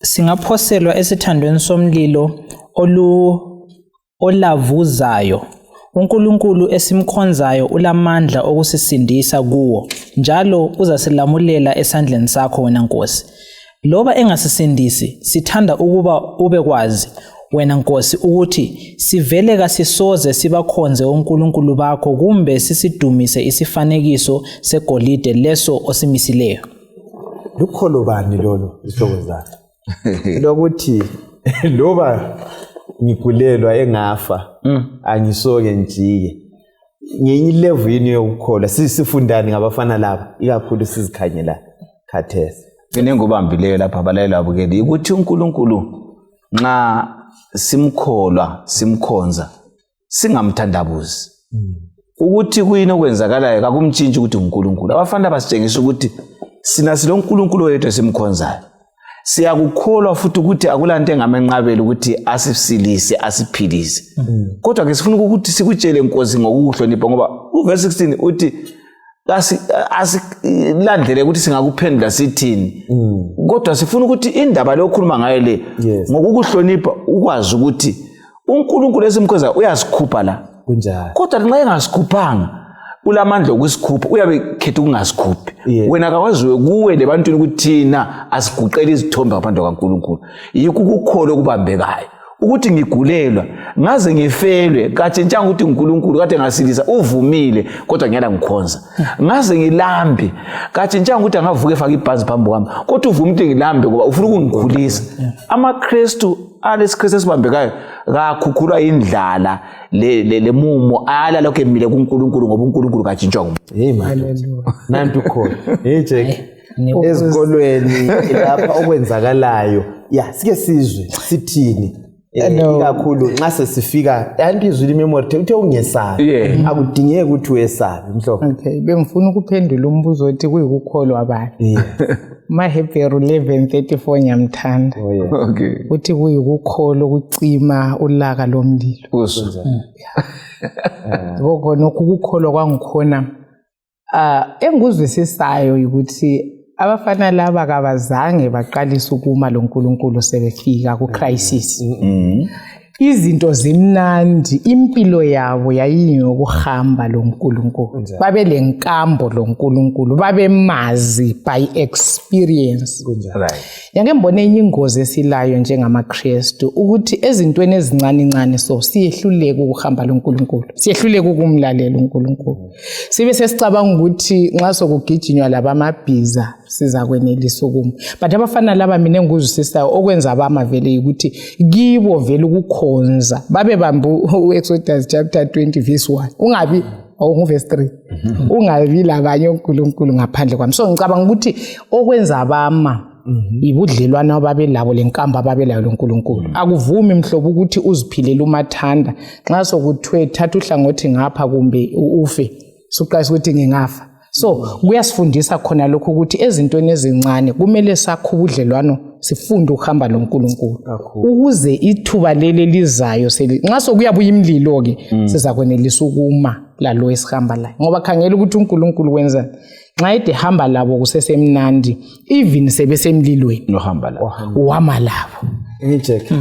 Singaphoselwa esithandweni somlilo olavuzayo. uNkulunkulu esimkhonzayo ulamandla okusisindisa kuwo njalo uzasilamulela esandleni sakho wena Nkosi. Loba engasisindisi sithanda ukuba ubekwazi wena Nkosi ukuthi sivele kasisoze sibakhonze uNkulunkulu bakho kumbe sisidumise isifanekiso segolide leso osimisileyo. Lukholo bani lolo isihloko zakhe? Lokuthi loba ngigulelwa engafa angisoke njike ngenye level yini yokukhola sifundani ngabafana laba ikakhulu sizikhanyela khathesi. Ngobambileyo lapha abalayela abukeli ukuthi uNkulunkulu nxa simkholwa simkhonza singamthandabuzi ukuthi kuyini okwenzakalayo kakumtshintshi ukuthi uNkulunkulu. Abafana basitshengisa ukuthi sina silo uNkulunkulu wethu esimkhonzayo siyakukholwa futhi ukuthi akulanto engamenqabela ukuthi asisilise asiphilise. Kodwa ke sifuna ukuthi sikutshele Nkosi ngokuhlonipha ngoba uverse 16 uthi asilandele ukuthi singakuphendula sithini. Kodwa sifuna ukuthi indaba lokukhuluma ngayo le ngokuhlonipha ukwazi ukuthi uNkulunkulu esimkhonza uyasikhupha la. Kunjani? Kodwa nxa engasikhuphanga ulamandla okusikhupha uyabe khetha ukungasikhuphi. Wena kawaziwe kuwe lebantwini ukuthi thina asiguqele izithombe ngaphandle kwaNkulunkulu. Yikho ukukholo kubambekayo ukuthi ngigulelwa ngaze ngifelwe katshintshanga ukuthi uNkulunkulu kade ngasilisa uvumile kodwa ngiyala ngikhonza. Ngaze ngilambe katshintshanga ukuthi angavuke efaka ibhanzi phambi kwami kodwa uvumile ngilambe ngoba ufuna ukungikhulisa. AmaKristu alesiKristu esibambekayo kakhukhulwa indlala le mumo ala lokho emile kuNkulunkulu ngoba uNkulunkulu katshintshwa ngumuntu. Hey man. Nantu khona. Hey Jack. Ezikolweni lapha okwenzakalayo. Yeah, sike sizwe sithini. Ikakhulu nxa sesifika yanti izwi imemory uthe ungesabi akudingeki ukuthi uyesabi mhlophe. Okay, bengifuna ukuphendula umbuzo othi kuyikukholwa abani. MaHebrew 11:34 ngiyamthanda. Okay. Uthi kuyikukholwa ukucima ulaka lomlilo. Ngoko nokukholwa kwangikhona enguzwisisayo ukuthi abafana laba kabazange baqalisa ukuma loNkulunkulu sebefika ku crisis. Izinto zimnandi impilo yabo yayinyokuhamba loNkulunkulu. Babe lenkambo loNkulunkulu babemazi by experience. Yake ngibone enye ingozi esilayo njengamaKristu ukuthi ezintweni ezincane so siyehluleka ukuhamba loNkulunkulu. Siyehluleka ukumlalela uNkulunkulu. Sibe sesicabanga ukuthi nxa sokugijinywa labamabhiza siza kwenelisa ukuma. But abafana laba mina enguzwisisayo okwenza abamavele ukuthi kibo vele ukukhonza babe bambu uExodus chapter 20 verse 1 ungabi verse 3 ungabi labanye uNkulunkulu ngaphandle kwami. So ngicabanga ukuthi okwenza abama ibudlelwana babelabo lenkamba babelayo loNkulunkulu. Akuvumi mhlobo ukuthi uziphilela umathanda nxa sokuthiwe thatha uhlangothi ngapha kumbe ufe suqala ukuthi ngingafa. So kuyasifundisa khona lokho ukuthi ezintweni ezincane kumele sakho ubudlelwano sifunde ukuhamba loNkulunkulu ukuze ithuba leli lizayo nxa sokuyabuya imlilo ke sizakwenelisa ukuma lalo esihamba la ngoba khangela ukuthi uNkulunkulu wenza nxa ide hamba labo kusesemnandi even sebesemlilweni nohamba la uhamba labo ngicheck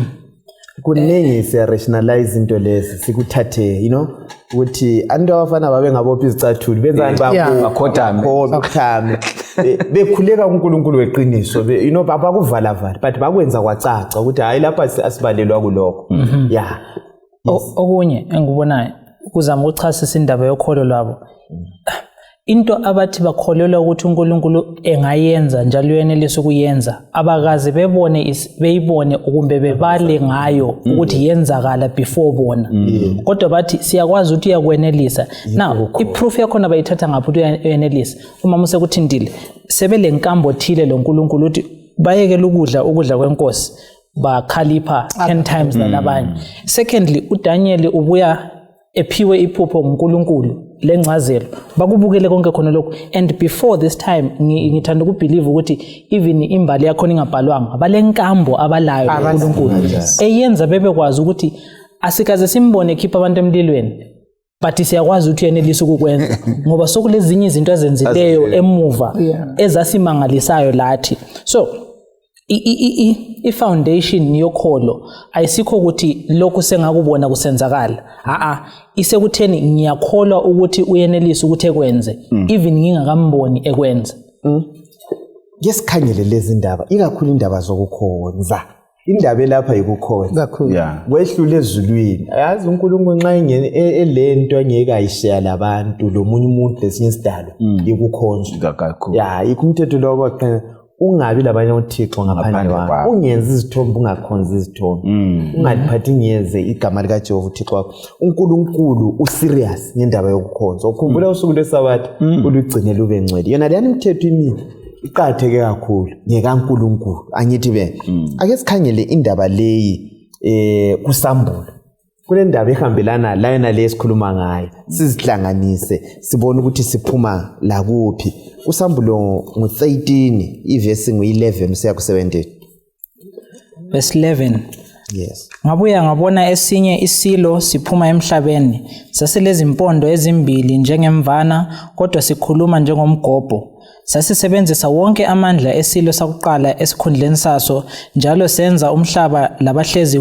kuningi siya rationalize into lezi sikuthathe ukuthi abantu abafana babe ngabophi izicathulo benzani bakhothame bekhuleka uNkulunkulu weqiniso bakuvala but bakwenza kwacaca ukuthi hayi lapha asibalelwa kulokho okunye engikubonayo kuzama ukuchasisa indaba yokholo lwabo into abathi bakholelwa ukuthi uNkulunkulu engayenza njalo uyenelisa ukuyenza abakazi beyibone ukumbe bebale ngayo ukuthi yenzakala before bona kodwa bathi siyakwazi ukuthi uyakwenelisa. Now iproof yakhona bayithatha ngapha ukuthi uyenelisa uma musekuthindile sebelenkambo thile loNkulunkulu ukuthi bayekela ukudla kwenkosi bakhalipha 10 times nabanye. Secondly uDaniel ubuya ephiwe iphupho nguNkulunkulu lencazelo bakubukele konke khona lokho and before this time ngithanda ukubelieve ukuthi even imbali yakho ingabhalwanga balenkambo abalayo uNkulunkulu eyenza bebekwazi ukuthi asikaze simbone khipha abantu emlilweni but siyakwazi ukuthi uyenelisa ukukwenza ngoba sokulezinye izinto ezenzileyo emuva ezasimangalisayo lathi. So i-foundation yokholo ayisikho ukuthi lokhu sengakubona kusenzakala isekutheni ngiyakholwa ukuthi uyenelisa ukuthi ekwenze even ngingakamboni ekwenza. Ngesikhangele lezi ndaba ikakhulu indaba zokukhonza indaba lapha yikukhonza kwehlule ezulwini ayazi uNkulunkulu nxa ingene elento engeke ayishaya labantu lomunye umuntu lesinye isidalo ikukhonza ikumthetho lokho ungabi labanye uThixo ngaphandle kwakho ungenza izithombe ungakhonza izithombe ungaliphathi ngiyeze igama lika Jehova uThixo wakho. uNkulunkulu userious ngendaba yokukhonza ukhumbula usuku leSabatha ulugcine lube ngcwele yona leyani imithetho emini iqhatheke kakhulu ngekaNkulunkulu angithi ake sikhangele indaba leyi kuSambulo kule ndaba ehambelana layona lesikhuluma ngayo sizihlanganise sibone ukuthi siphuma la kuphi. uSambulo ngo13 ivesi ngu11 mseya ku17 verse 11. Yes. Ngabuya ngabona esinye isilo siphuma emhlabeni saselezimpondo ezimbili njengemvana kodwa sikhuluma njengomgobho. Sasisebenzisa wonke amandla esilo sakuqala esikhundleni saso njalo senza umhlaba labahlezi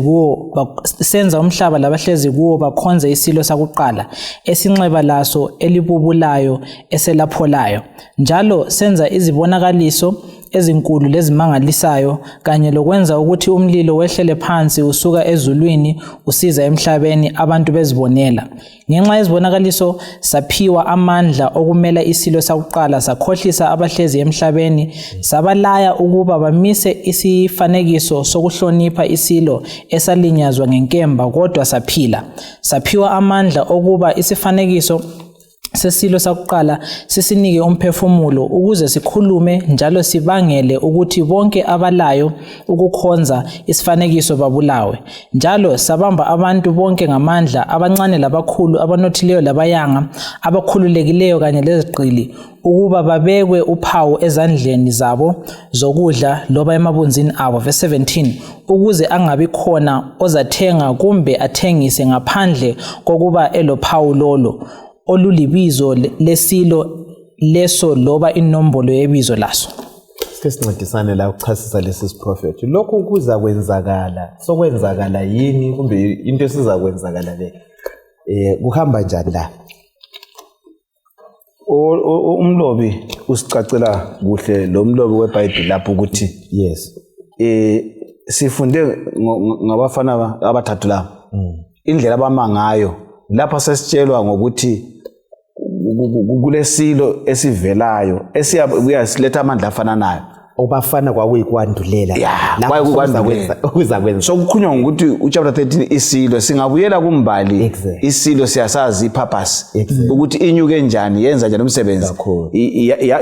kuwo bakhonze isilo sakuqala esinxeba laso elibubulayo eselapholayo njalo senza izibonakaliso ezinkulu lezimangalisayo kanye lokwenza ukuthi umlilo wehlele phansi usuka ezulwini usiza emhlabeni abantu bezibonela. Ngenxa yezibonakaliso saphiwa amandla okumela isilo sakuqala sakhohlisa abahlezi emhlabeni sabalaya ukuba bamise isifanekiso sokuhlonipha isilo esalinyazwa ngenkemba kodwa saphila. Saphiwa amandla okuba isifanekiso sesilo sakuqala sisinike umphefumulo ukuze sikhulume njalo sibangele ukuthi bonke abalayo ukukhonza isifanekiso babulawe. Njalo sabamba abantu bonke ngamandla abancane labakhulu abanothileyo labayanga abakhululekileyo kanye lezigqili ukuba babekwe uphawu ezandleni zabo zokudla loba emabunzini abo. Verse 17 ukuze angabi khona ozathenga kumbe athengise ngaphandle kokuba elophawu lolo olulibizo lesilo leso loba inombolo yebizo laso. Sike sincedisane la ukuchasisa lesi siprofeti lokho kuza kwenzakala sokwenzakala yini kumbe into esizakwenzakala le kuhamba njani la. Umlobi usicacela kuhle lo mlobi weBhayibheli lapho ukuthi yes sifunde ngabafana abathathu la indlela abamangayo lapha sesitshelwa ngokuthi kulesilo esivelayo esiyabuya siletha amandla afana nayo obafana kwakuyikwandulela okuzakwenza so kukhulunywa ngokuthi uchapter 13 isilo singabuyela kumbali Exactly. isilo siyasazi ipurpose ukuthi inyuke njani yenza njani umsebenzi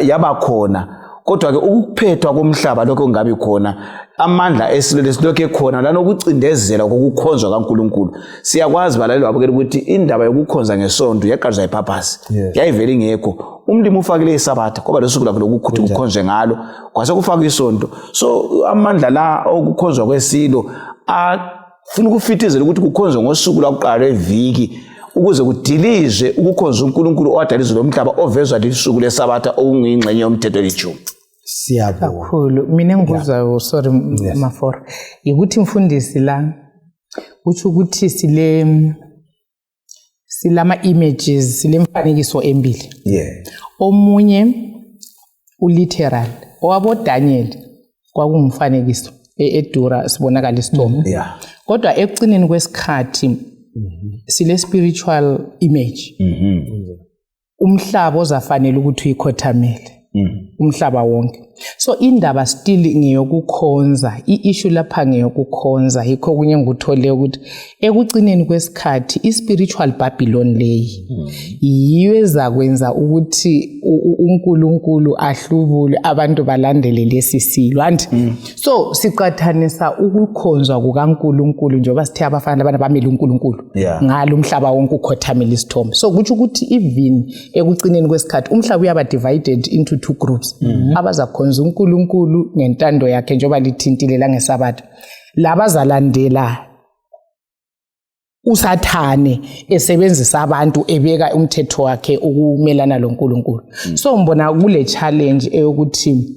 yaba khona kodwa ke ukuphethwa komhlaba lokho kungabi khona amandla esilo lesilokho ekhona lanokucindezela kokukhonzwa kaNkuluNkulu siyakwazi balaleli babukela ukuthi indaba yokukhonza ngesonto yaqalizwa ipurpose yayivela ingekho umlimi ufakile isabatha ngoba lesuku lakho lokukhutha ukukhonze ngalo kwase kufaka isonto so amandla la okukhonzwa kwesilo afuna ukufitizela ukuthi kukhonzwe ngosuku lwakuqala eviki ukuze kudilizwe ukukhonza uNkulunkulu owadalizo lomhlaba ovezwa lisuku lesabatha okungiyingxenye yomthetho lijuma siyabonga kakhulu mina engibuzayo sorry Mafora ukuthi mfundisi la uthi ukuthi silama images silemfanekiso embili omunye uliteral owabo Daniel kwakungumfanekiso edura sibonakala isithombe kodwa ekucineni kwesikhathi sile spiritual image umhlaba ozafanele ukuthi uyikhothamele umhlaba wonke so indaba still ngeyokukhonza iissue lapha ngeyokukhonza yikho kunye ngikuthole ukuthi ekucineni kwesikhathi ispiritual Babylon leyi yiyo ezakwenza ukuthi uNkulunkulu ahlubule abantu balandele lesisilo and so siqathanisa ukukhonzwa kukaNkulunkulu njengoba sithe abafana abantu bamele uNkulunkulu ngalo umhlaba wonke ukhothamela isithombe so kuthi ukuthi even ekucineni kwesikhathi umhlaba uyaba divided into two groups abazakhonza uNkulunkulu ngentando yakhe njengoba lithintile la ngesabatha labazalandela usathane esebenzisa abantu ebeka umthetho wakhe ukumelana loNkulunkulu so ngibona kule challenge eyokuthi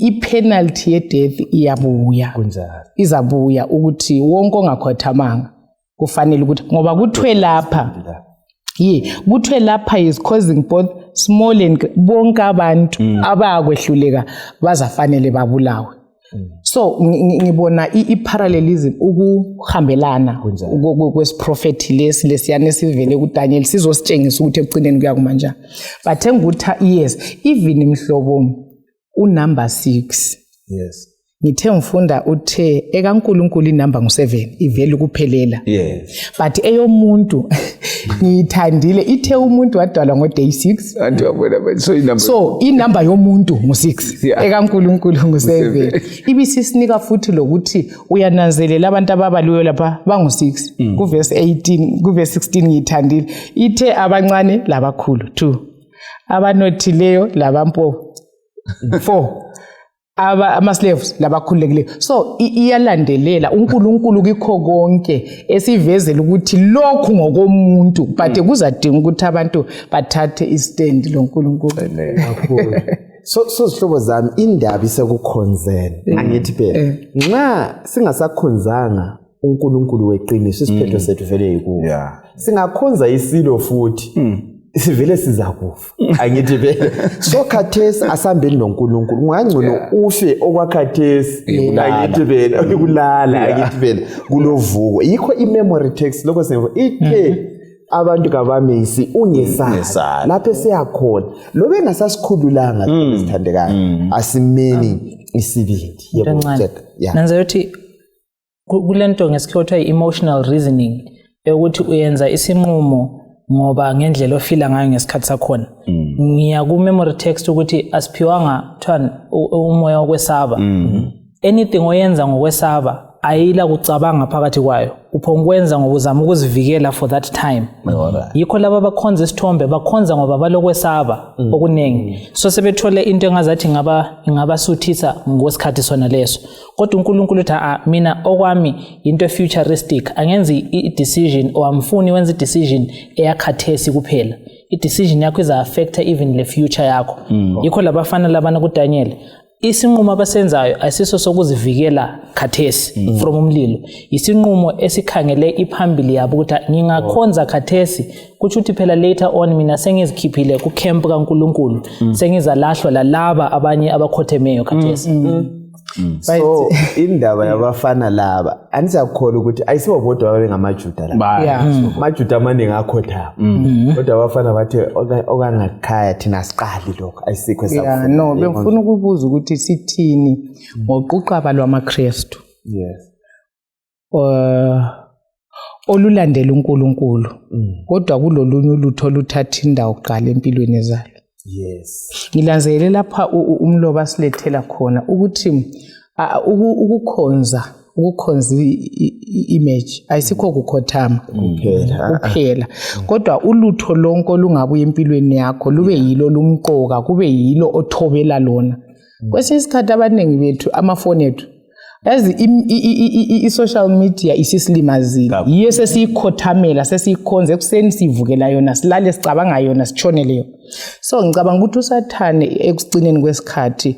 ipenalty ye death iyabuya kunjalo izabuya ukuthi wonke ongakhothamanga kufanele ukuthi ngoba kuthwe lapha kuthwe lapha is causing both small and bonke abantu abakwehluleka bazafanele babulawe so ngibona iparallelism ukuhambelana kwesiprophet lesiyane sivele kuDaniel sizositshengisa ukuthi ekucineni kuya kumanja but engutha yes even imhlobo unumber 6 ngithe ngifunda uthe ekaNkulunkulu inamba ngu7 ivele kuphelela but eyomuntu ngiyithandile ithe umuntu wadalwa ngoday 6 so inamba yomuntu ngu6 ekaNkulunkulu ngu7 ibisisinika futhi lokuthi uyananzelela abantu ababaliwe lapha bangu6 kuverse 18 kuverse 16 ngiyithandile ithe abancane labakhulu 2 abanothileyo labampo 4 ama-slaves labakhululekileyo so iyalandelela uNkulunkulu kikho konke esivezela ukuthi lokhu ngokomuntu but kuzadinga ukuthi abantu bathathe istand loNkulunkulu kakhulu so zihlobo zami indaba isekukhonzeni angithi phela nxa singasakhonzanga uNkulunkulu weqiniso isiphetho sethu vele yikuwo singakhonza isilo futhi sivele sizakufa angithi phela so khathesi asambeni noNkulunkulu ungangcono ufe okwakhathesi angithi phela ukulala angithi phela kulovuko yikho imemory text lokho semvo ithe abantu kabamisi ungesala lapho siyakhona lo bengasasikhululanga sithandekayo asimeni isibindi yebo nanza uthi kulento ngesikhathi emotional reasoning ukuthi uyenza isinqumo ngoba ngendlela ofila ngayo ngesikhathi sakhona ngiya ku memory text ukuthi asiphiwanga thana umoya wokwesaba anything oyenza ngokwesaba ayila kucabanga phakathi kwayo uphongwenza ngokuzama ukuzivikela for that time yikho laba bakhonza isithombe bakhonza ngoba balokwesaba okunengi so sebethole into engazathi ingabasuthisa ngokwesikhathi sona leso kodwa uNkulunkulu uthi mina okwami into futuristic angenzi i-decision or amfuni wenza i-decision eyakhathesi kuphela i-decision yakho iza affect even le future yakho yikho labafana labana kuDaniel isinqumo abasenzayo asiso sokuzivikela khathesi from umlilo isinqumo esikhangele iphambili yabo ukuthi ngingakhonza khathesi kuthi uthi phela later on mina sengizikhiphile ku camp kaNkulunkulu sengizalahlwa lalaba abanye abakhothemeyo khathesi So indaba yabafana laba anisakholwa ukuthi ayisibo bodwa babengamaJuda la. Yeah. AmaJuda amaningi akhothama. Kodwa abafana bathe okangakhaya thina siqali lokho ayisikho esafuna. Yeah, no, bengifuna ukubuza ukuthi sithini ngoquqaba lwamaKristu. Yes. Olulandela uNkulunkulu. Kodwa kulolunye ulutho oluthatha indawo kuqala empilweni zalo. Yes. Ngilanzelele lapha umlobo asilethela khona ukuthi ukukhonza image ayisikho ukukhothama kuphela kodwa ulutho lonke olungabuya empilweni yakho lube yilo lumqoka kube yilo othobela lona. Kwesinye isikhathi abaningi bethu amafoni ethu yazi i-social media isisilimazile yiyo sesiyikhothamela sesiyikhonza ekuseni sivukela yona silale sicabanga yona sitshonele yona. So ngicabanga ukuthi uSathane ekugcineni kwesikhathi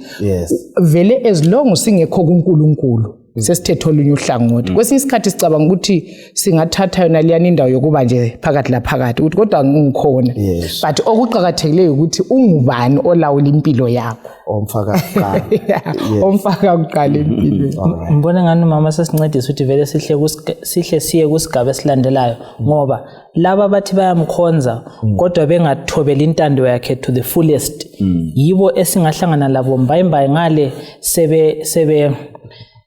vele as long singekho kuNkulunkulu sesithethe olunye uhlangothi. Kwesinye isikhathi sicabanga ukuthi singathatha yona liyani indawo yokuba nje phakathi la phakathi ukuthi kodwa ngikhona. But okuqhakathekileyo ukuthi ungubani olawula impilo yakho omfaka kuqala. Omfaka kuqala empilweni. Mbona ngani mama sesincedisa ukuthi vele sihle siye kusigaba esilandelayo ngoba laba bathi bayamkhonza kodwa bengathobela intando yakhe to the fullest. Yibo esingahlangana labo mbayimbayi ngale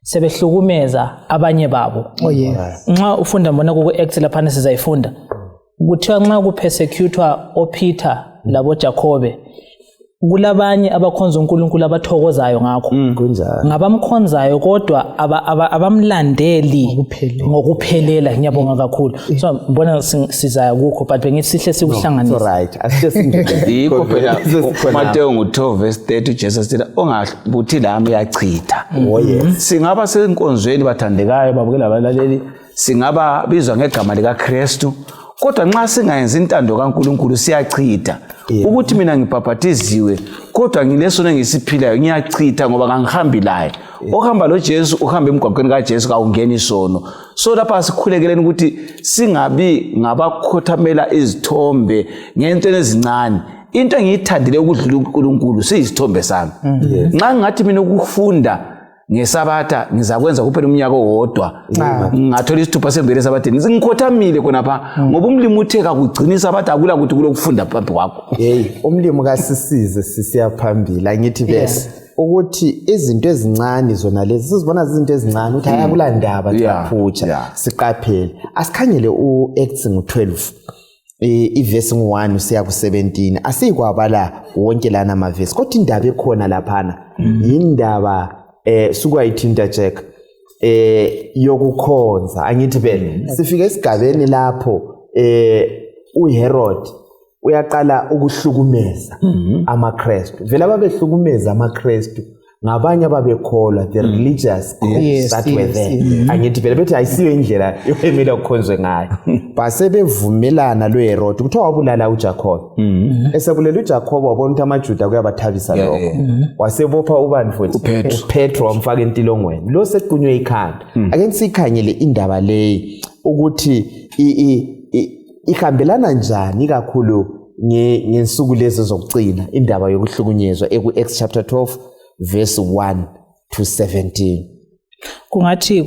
sebehlukumeza abanye babo. Nxa ufunda mbona ku Acts lapha sizayifunda kuthiwa nxa kupersecutwa oPeter labo Jacobe kulabanye abakhonza uNkulunkulu abathokozayo ngakho kunjani ngabamkhonzayo kodwa abamlandeli ngokuphelela. Ngiyabonga kakhulu. So mbona sizaya kukho but bengithi sihle sikuhlanganisa. Right asihle singene yikho phela Matthew 2:30 uJesu sithi ongabuthi lami uyachitha. Singaba senkonzweni bathandekayo babukela abalaleli singaba bizwa ngegama lika Kristu kodwa nxa singayenza intando kaNkulunkulu siyachitha. Ukuthi mina ngibhaphathiziwe kodwa ngileso nengisiphilayo ngiyachitha ngoba kangihambi laye. Ohamba lo Jesu uhamba emgwaqweni kaJesu kawungeni isono. So lapha sikhulekeleni ukuthi singabi ngabakhothamela izithombe ngento ezincane. Into engiyithandile ukudlula uNkulunkulu siyizithombe sami. Nxa ngathi mina ukufunda ngesabatha ngizakwenza kuphela umnyaka owodwa ngathola isithupha sembele sabatheni ngikhothamile khonapha ngoba umlimi utheka kugcinisa abathi akula ukuthi kulokufunda phambi kwakho. Umlimi kasisize sisiyaphambili angithi bese ukuthi izinto ezincane zona lezi sizibona izinto ezincane uthi ayakulandaba yaphutsha siqaphele asikhangele uActs 12 iverse 1 usiya ku17 asikwabala wonke lana amavesi kodwa indaba ekhona laphana indaba sukuyithinta Jack yokukhonza angithi vele sifike esigabeni lapho uHerod uyaqala ukuhlukumeza amaKristu vele ababehlukumeza amaKristu ngabanye ababekholwa the religious groups that were there angithi vele bethi ayisiyo indlela yokwemela ukukhonzwe ngayo base bevumelana loHerod kuthiwa wabulala uJacob esebulela uJacob wabona ukuthi amaJuda kuyabathabisa lokho wasebopha ubani futhi uPetro wamfaka entilongweni lo sequnywe ikhanda ake sikhangele indaba leyi ukuthi ihambelana njani kakhulu ngensuku lezi zokugcina indaba yokuhlukunyezwa eku-Acts chapter 12 verse 1 to 17. Kungathi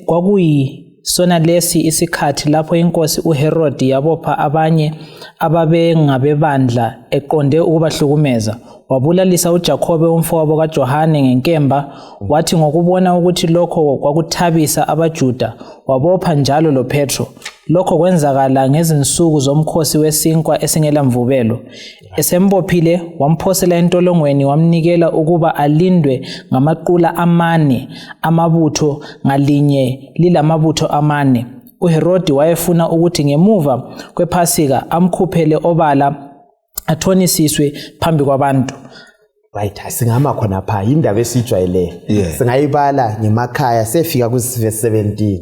kwakuyisona lesi isikhathi lapho inkosi uHerod yabopha abanye ababengabebandla eqonde ukubahlukumeza. Wabulalisa uJacobe umfowabo kaJohane ngenkemba wathi ngokubona ukuthi lokho kwakuthabisa abaJuda wabopha njalo loPetro. Lokho kwenzakala ngezinsuku zomkhosi wesinkwa esingela mvubelo. Esembophile wamphosela entolongweni wamnikela ukuba alindwe ngamaqula 4 amabutho ngalinye lilamabutho 4. uHerodi wayefuna ukuthi ngemuva kwePhasika amkhuphele obala athonisiswe phambi kwabantu. Right, singama khona pha indaba esijwayele. Singayibala ngemakhaya sefika ku verse 17.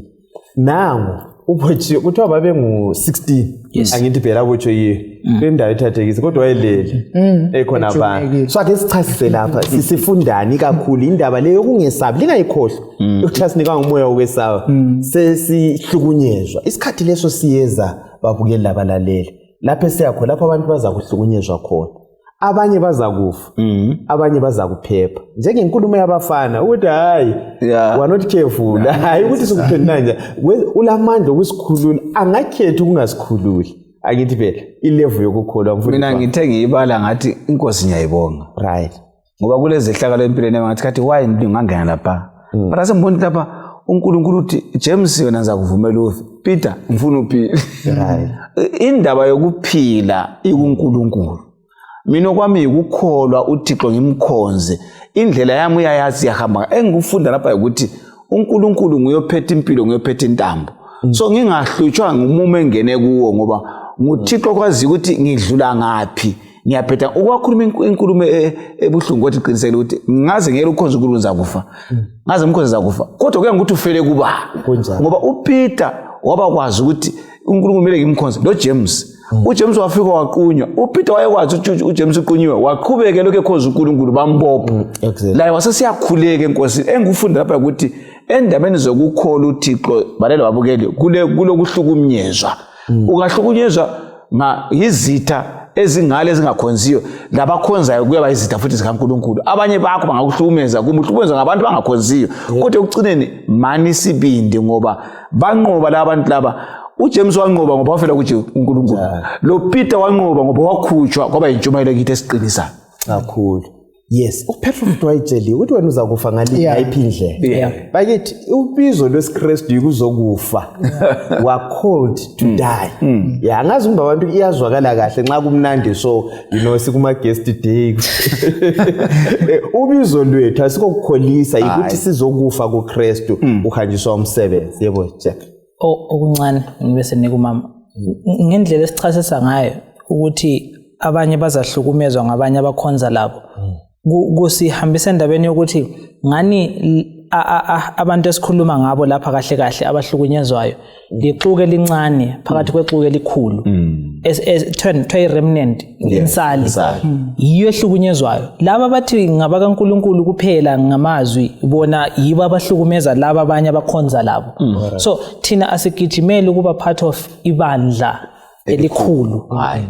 Nango ubhothi kuthiwa babe ngu16 angithi phela botsho yiyo indawo ethathekile kodwa wayelele ekhona abantu so ake sichasise lapha sisifundani kakhulu indaba leyo kungesabi lingayikhohlwa ukuthi asinika umoya wokwesaba sesihlukunyezwa isikhathi leso siyeza babukela labalaleli lapha siyakho lapha abantu baza kuhlukunyezwa khona abanye bazakufa abanye bazakuphepha njengenkulumo yabafana ukuthi hayi we are not careful hayi ukuthi sikuphendula nje ulamandla okusikhulula angakhethi ukungasikhululi akithi phela ilevel yokukholwa mfowethu mina ngithe ngiyibala ngathi inkosi ngiyayibonga right ngoba kulezi ehlakalo empilweni ngathi kathi why ngingangena lapha mara semboni lapha uNkulunkulu uthi James yena ngizakuvumela ufe Peter ngifuna uphile right indaba yokuphila ikuNkulunkulu mina kwami ukukholwa uThixo ngimkhonze indlela yami uyayazi yahamba engikufunda lapha ukuthi uNkulunkulu nguyophethe impilo nguyophethe intambo so ngingahlutshwa ngumumo engene kuwo ngoba nguThixo kwazi ukuthi ngidlula ngapi ngiyaphetha ukwakhuluma inkulumo ebuhlungu ukuthi qinisele ukuthi ngaze ngeke ukhonze uNkulunkulu zakufa ngaze umkhonze zakufa kodwa kuya ukuthi ufele kuba ngoba uPeter wabakwazi ukuthi uNkulunkulu kumele ngimkhonze lo James uJames wafika waqunywa uPeter wayekwazi ukuthi uJames uqunyiwe waqhubeka lokho ekhonza uNkulunkulu bambopha la wasesiyakhuleka enkosi engufunda lapha ukuthi endabeni zokukholwa uThixo balela babukele kulokuhlukunyezwa ukahlukunyezwa izitha ezingale ezingakhonziyo labakhonzayo kuyaba izitha futhi zikaNkulunkulu abanye bakho bangakuhlukumeza kumhlukumeza ngabantu bangakhonziyo kodwa ekucineni mani sibindi ngoba banqoba labantu laba uJames wanqoba ngoba wafela kuthi uNkulunkulu lo Peter wanqoba ngoba wakhutshwa kwaba intshumayelo kithi esiqinisayo kakhulu yes uPetro mntwayitsheli uthi wena uzakufa ngaliphi indlela bakithi ubizo lwesikristu yikuzokufa wa called to die angazi umba abantu iyazwakala kahle nxa kumnandi so sikuma guest day ubizo lwethu asikokukholisa ukuthi sizokufa kuKristu uhanjiswa umsebenzi yebo Jack okuncane ngibese nikumama ngendlela esichasisa ngayo ukuthi abanye bazahlukumezwa ngabanye abakhonza labo kusihambisa endabeni yokuthi ngani abantu esikhuluma ngabo lapha kahle kahle abahlukunyezwayo lixuke lincane phakathi kwexuke elikhulu turn remnant insali yiyo ehlukunyezwayo laba bathi ngabaka uNkulunkulu kuphela ngamazwi bona yibo abahlukumeza laba abanye abakhonza labo so thina asigijimele ukuba part of ibandla elikhulu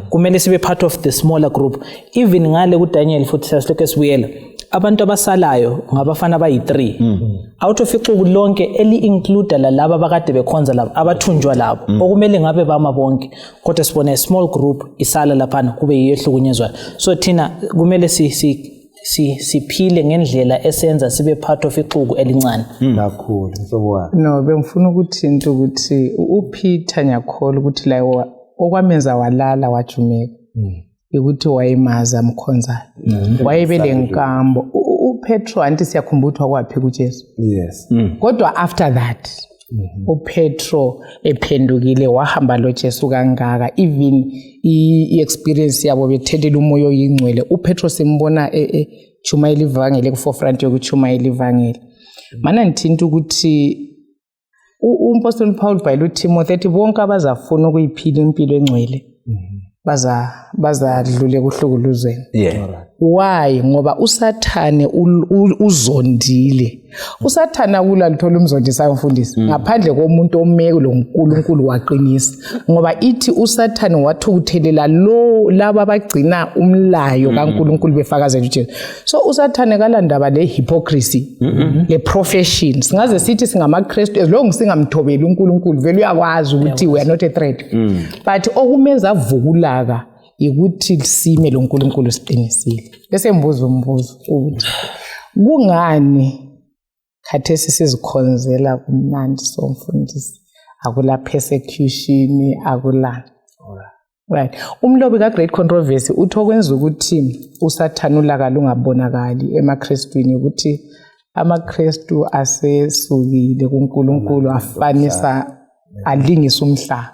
kumele sibe part of the smaller group even ngale kuDaniel futhi sasloke sibuyela abantu abasalayo ngabafana abayi3 out of ixuku lonke eli include lalabo abakade bekhonza labo abathunjwa labo okumele ngabe bama bonke kodwa sibona a small group isala laphana kube yihlukunyezwayo so thina kumele siphile ngendlela esenza sibe part of ixuku elincane kakhulu mhlobo no bengifuna ukuthi ukuthi uPeter nyakhola ukuthi la okwamenza walala wajumeka ukuthi wayemaza amkhonzayo wayebele nkambo uPetro anti siyakhumbula kwapi kuJesu yes kodwa after that uPetro ephendukile wahamba loJesu kangaka even iexperience yabo bethethela umoya oyingcwele uPetro simbona chumayela ivangeli ku-forefront yokuchumayela ivangeli mana ngithinta ukuthi umpostoli Paul bhayela uTimothy ethi bonke abazafuna ukuyiphila impilo engcwele bazadlule kuhlukuluzweni why ngoba usathane uzondile usathana akulathole umzondisayo mfundisi ngaphandle komuntu omeke lo uNkulunkulu waqinisa ngoba ithi usathane wathukuthelela laba abagcina umlayo kaNkulunkulu befakazela uJesu so usathane kalandaba le hypocrisy le profession singaze sithi singamaKristu as long singamthobeli uNkulunkulu vele uyakwazi ukuthi we are not a threat but okumenza avukulaka ukuthi sime lo uNkulunkulu siqinisile bese mbuzo umbuzo ukuthi kungani khathesi sizikhonzela kumnandi somfundisi akula persecution akula right umlobi kaGreat Controversy uthi okwenza ukuthi usathana ulaka lungabonakali emaKristwini ukuthi amaKristu asesukile kuNkulunkulu afanisa alingisa umhlaba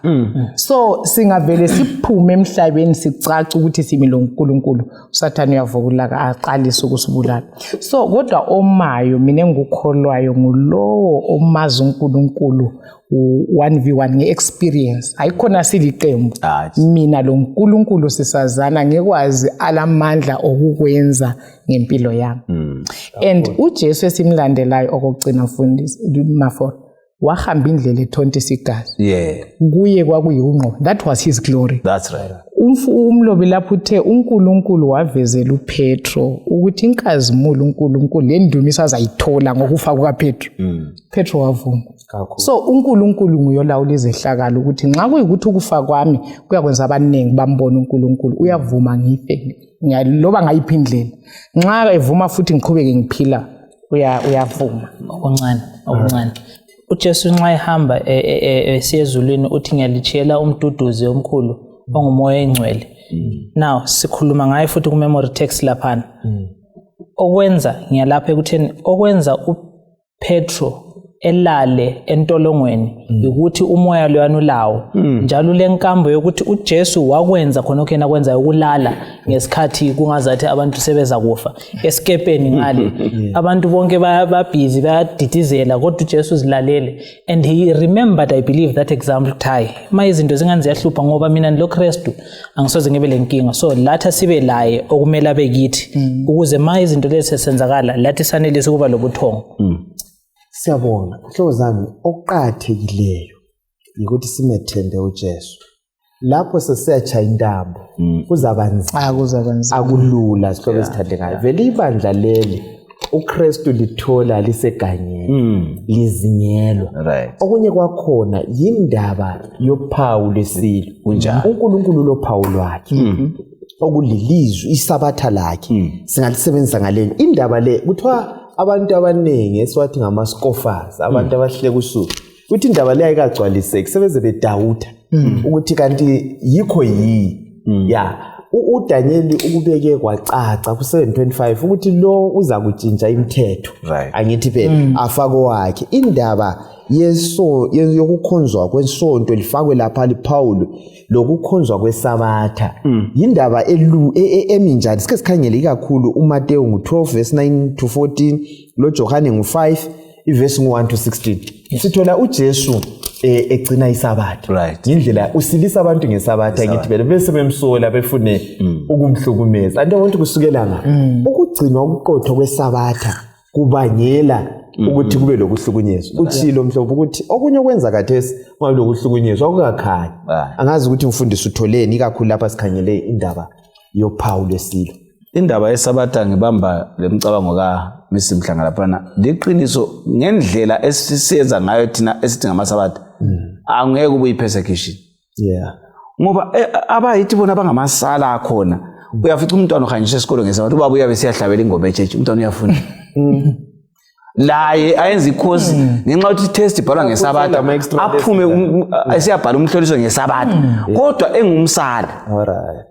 so singavele siphume emhlabeni sicaca ukuthi simi lo uNkulunkulu usathana uyavukulaka aqalisa ukusibulala so kodwa omayo mina engikholwayo ngulowo omazi uNkulunkulu 1v1 ngeexperience ayikhona siliqembu mina lo uNkulunkulu sisazana ngekwazi alamandla okukwenza ngempilo yami and uJesu esimlandelayo okugcina mfundisi maforo wahamba indlela ethontisa igazi Yeah, kuye kwakuyinqobo. That was his glory. that's right. Umlobi lapho uthe uNkulunkulu wavezela uPetro ukuthi inkazimulo uNkulunkulu lendumisa azayithola ngokufa kukaPetro. Petro wavuma. So uNkulunkulu nguyolawula izehlakalo ukuthi nxa kuyikuthi ukufa kwami kuyakwenza abaningi bambona uNkulunkulu uyavuma ngife loba ngayiphi indlela. Nxa evuma futhi ngiqhubeke ngiphila uyavuma. Okuncane. uJesu nxa ehamba esiyezulwini uthi ngiyalichiyela umduduzi omkhulu ongumoya engcwele. Now sikhuluma ngaye futhi ku memory text laphana. Okwenza ngiyalapha ekutheni okwenza uPetro elale entolongweni ukuthi umoya loyana ulawo njalo lenkambo yokuthi uJesu wakwenza khona okena kwenza ukulala ngesikhathi kungazathi abantu sebeza kufa escapeni ngale abantu bonke babhizi bayadidizela kodwa uJesu zilalele and he remembered I believe that example tie maye izinto zingani ziyahlupha ngoba mina lo Kristu angisoze ngibe lenkinga so latha sibe laye okumela bekithi ukuze maye izinto lezi senzakala lathi sanelise kuba lobuthongo. Siyabona hlobo zami okuqathekileyo ukuthi simethembe uJesu lapho sesiyacha intambo kuzabanzima akulula sihlobo esithandekayo vele ibandla leli uKristu lithola liseganyeni lizinyelwa okunye kwakhona yindaba yophawu lesilo kunjani uNkulunkulu lophawu lwakhe okulilizwi isabatha lakhe singalisebenzisa ngaleni indaba le kuthiwa abantu abaningi esiwathi ngama-scoffers abantu abahleka usuku ukuthi indaba le ayikagcwaliseki sebeze bedawuda ukuthi kanti yikho ya uDaniel ukubeke kwacaca ku7:25 ukuthi lo uza kutshintsha imithetho angithi phela afako wakhe indaba yokukhonzwa kwesonto lifakwe lapha liPaul lokukhonzwa kwesabatha indaba eminjani sike sikhangele kakhulu uMateyu ngo12:9-14 lo Johane ngo5 iverse ngo1-16 sithola uJesu egcina isabatha indlela usilisa abantu ngesabatha ngithi phela bese bemsola befune ukumhlukumeza anti wonke kusukela nga ukugcinwa ukuqotho kwesabatha kubangela ukuthi kube lokuhlukunyezwa utshilo mhlobo ukuthi okunye okwenza kathesi ngabe lokuhlukunyezwa akukakhanya angazi ukuthi mfundisi utholeni ikakhulu lapha sikhangele indaba yophawu lesilo indaba yesabatha ngibamba lemcabango ka Mr Mhlanga laphana liqiniso ngendlela esisiyenza ngayo thina esithi ngamasabatha angeke kube ipersecution ngoba abayithi bona bangamasala akhona uyafica umntwana ohanjiswa esikolo ngesabatha ubaba uyabe siyahlabela ingoma echechi umntwana uyafunda laye ayenza ikhosi ngenxa ukuthi test ibhalwa ngesabatha aphume esiyabhala umhloliso ngesabatha kodwa engumsala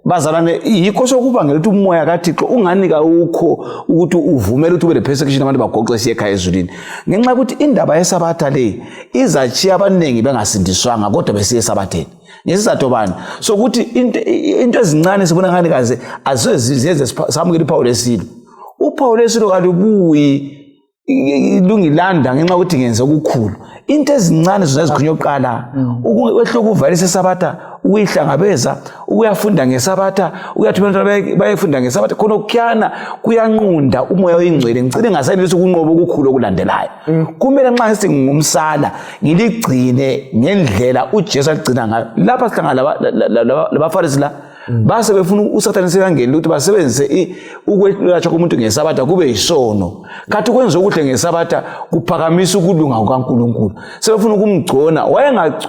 bazalwane yikho sokubangela ukuthi umoya kaThixo unganika ukho ukuthi uvumele ukuthi ube le persecution abantu bagoqe esiyekhaya ezulwini ngenxa ukuthi indaba yesabatha le izachiya abaningi bengasindiswanga kodwa besiye esabatheni ngesizathu bani sokuthi into ezincane sibona ngani kaze azizenze samukela iPaul lesilo uPaul lesilo kalibuyi lungilanda ngenxa ukuthi ngenze okukhulu into ezincane zona ezikhunye oqala ukwehluka uvalisa esabatha ukuyihlangabeza ukuyafunda ngesabatha uyathumela bayefunda ngesabatha khona ukukhana kuyanqunda umoya oyingcwele ngicela ngasanelisa ukunqoba okukhulu okulandelayo kumele nxa sithi ngumsala ngiligcine ngendlela uJesu agcina ngayo lapha sihlangana labafarisi la base befuna uSathane sebangena ukuthi basebenzise ukwelatshwa komuntu ngesabatha kube yisono kathi kwenza ukuthi ngesabatha kuphakamisa ukulunga kukaNkulunkulu sebefuna ukumgcona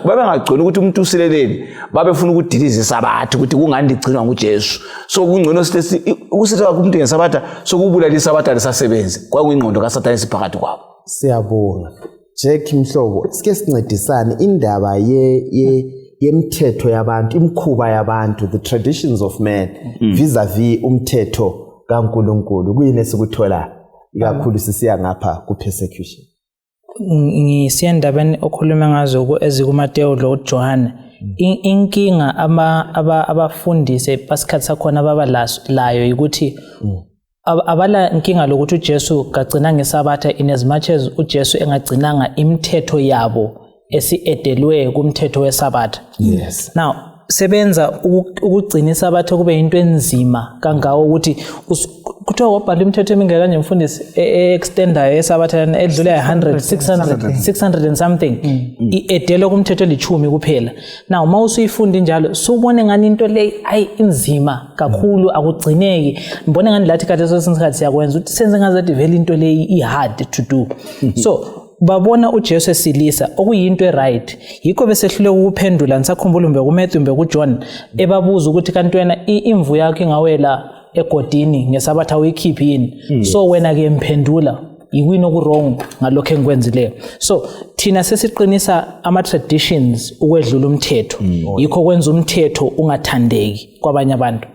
babengagcona ukuthi umuntu usileleni babefuna ukudiliza isabatha ukuthi kungani ligcinwa nguJesu so kungcono sithi ukusitha umuntu ngesabatha sokubulala isabatha lesasebenze kwakuyingqondo kaSathane siphakathi kwabo. Siyabonga Jack Mhlobo sike sincedisane indaba yemithetho yabantu imkhuba yabantu the traditions of men vis-a-vis umthetho kaNkulunkulu kuyini esikuthola ikakhulu sisiya ngapha ku persecution ngisiyendabeni okhuluma ngazo ezikuMateyu lo Johane inkinga abafundise basikhathi sakhona babalayo ukuthi abala inkinga lokuthi uJesu gagcina ngesabatha in as much as uJesu engagcinanga imithetho yabo esiedelwe kumthetho wesabatha. Yes. Now sebenza ukugcina isabatha kube into enzima kangawo ukuthi kuthiwa wabhala imithetho emingaki kanje mfundisi extendayo yesabatha edlula 100 600 and something edele kumthetho elichumi kuphela. Now mawusuyifunda njalo subone ngani into le inzima kakhulu akugcineki mbone ngani lathi kade sosinsikhathi siyakwenza ukuthi senze ngazathi vele into le i-hard to do. So babona uJesu esilisa okuyinto eright yikho besehlule ukuphendula nisakhumbula umbe kuMatthew umbe kuJohn ebabuza ukuthi kanti wena imvu yakho ingawela egodini ngesabatha uyikhiphi yini. So wena ke mphendula yikwini okurong ngalokho engikwenzileyo. So thina sesiqinisa ama traditions ukwedlula umthetho yikho kwenza umthetho ungathandeki kwabanye abantu.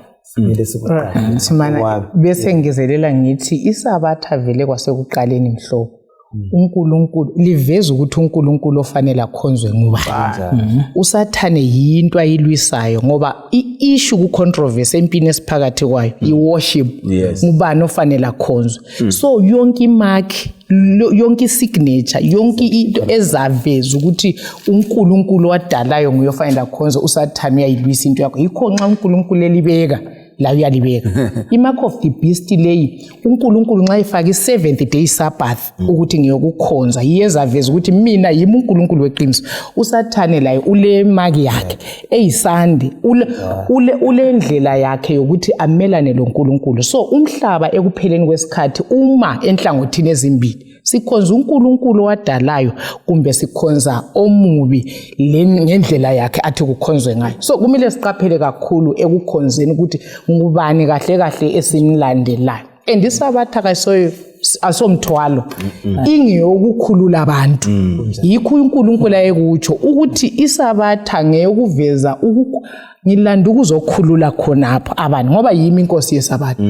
Simana bese ngizelela ngithi isabatha vele kwasekuqaleni mhlobo uNkulunkulu liveza ukuthi uNkulunkulu ofanele akhonzwe ngubani. USathane yinto ayilwisayo ngoba iissue ku controversy empini esiphakathi kwayo iworship ngubani ofanele akhonzwe. So yonke imark yonke signature yonke into ezaveza ukuthi uNkulunkulu wadalayo nguye ofanele akhonzwe uSathane uyayilwisa into yakho yikho nxa uNkulunkulu elibeka la uyalibeka. Imark of the beast leyi uNkulunkulu nxa ifaka i7th day Sabbath ukuthi ngiyokukhonza iyezaveza ukuthi mina yimi uNkulunkulu weqiniso. uSathane laye ule mark yakhe eyisandi ule ndlela yakhe yokuthi amelane loNkulunkulu. So umhlaba ekupheleni kwesikhathi uma enhlangothini ezimbili sikhonza uNkulunkulu wadalayo kumbe sikhonza omubi ngendlela yakhe athi kukhonzwe ngayo. So kumele siqaphele kakhulu ekukhonzeni ukuthi ngubani kahle kahle esimlandelayo. And isabatha kayisoyo asomthwalo ingeyokukhulula abantu. Yikho uNkulunkulu ayekutsho ukuthi isabatha ngeyokuveza ngilanda ukuzokhulula khonapha abantu ngoba yimi inkosi yesabatha.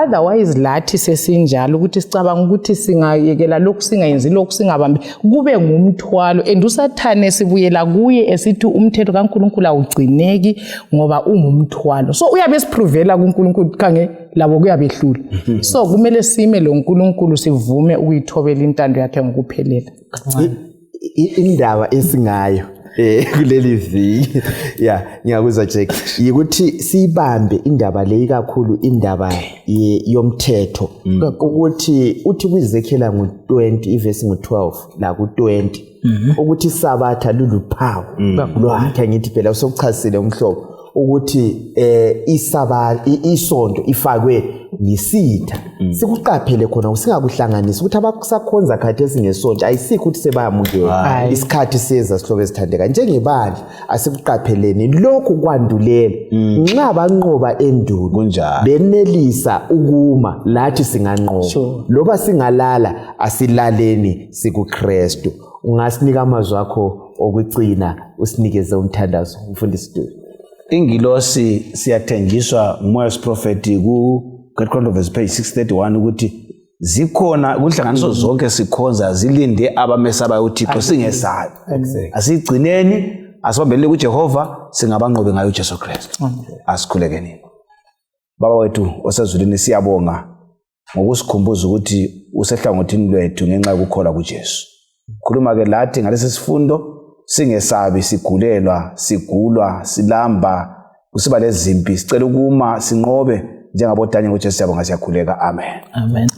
Otherwise lathi sesinjalo ukuthi sicabanga ukuthi singayekela lokhu singayenzi lokhu singabambi kube ngumthwalo and uSathane sibuyela kuye esithi umthetho kaNkulunkulu awugcineki ngoba ungumthwalo. So uyabe siprovela kuNkulunkulu kange labo kuyabehlula. So kumele sime lo uNkulunkulu sivume ukuyithobela intando yakhe ngokuphelela. Indaba esingayo kuleli viki ngiyakuzwa Jack yikuthi sibambe indaba leyi kakhulu indaba yomthetho ukuthi uthi kuZekhela ngo20 ivesi ngo12 la ku20 ukuthi isabatha luluphawu lwakhe ngithi phela usokuchasile umhlobo ukuthi isonto ifakwe ngisitha sikuqaphele khona usingakuhlanganisa ukuthi abakusakhonza khathi esingesonto ayisikho ukuthi sebayamukela isikhathi seza sihlobo esithandeka njengebandla asikuqapheleni lokhu kwandulela nxa banqoba endulo kunjalo benelisa ukuma lathi singanqoba loba singalala asilaleni sikuKristu. Ungasinika amazwi akho okucina usinikeze umthandazo umfundisi Dube. Ingilosi siyathenjiswa ngumoya wesprofeti ku Great Controversy page 631 ukuthi zikhona kunhlanganiso zonke sikhonza zilinde abamesaba uThixo singesayo. Asigcineni asibambelele kuJehova singabanqobe ngayo uJesu Kristu. Asikhulekeni. Baba wethu osezulwini siyabonga ngokusikhumbuza ukuthi usehlangothini lwethu ngenxa yokukholwa kuJesu. Khuluma ke lathi ngalesi sifundo singesabi sigulelwa sigulwa silamba kusiba lezimpi sicela ukuma sinqobe njengabo Daniel uJesu siyabonga siyakhuleka. Amen. Amen.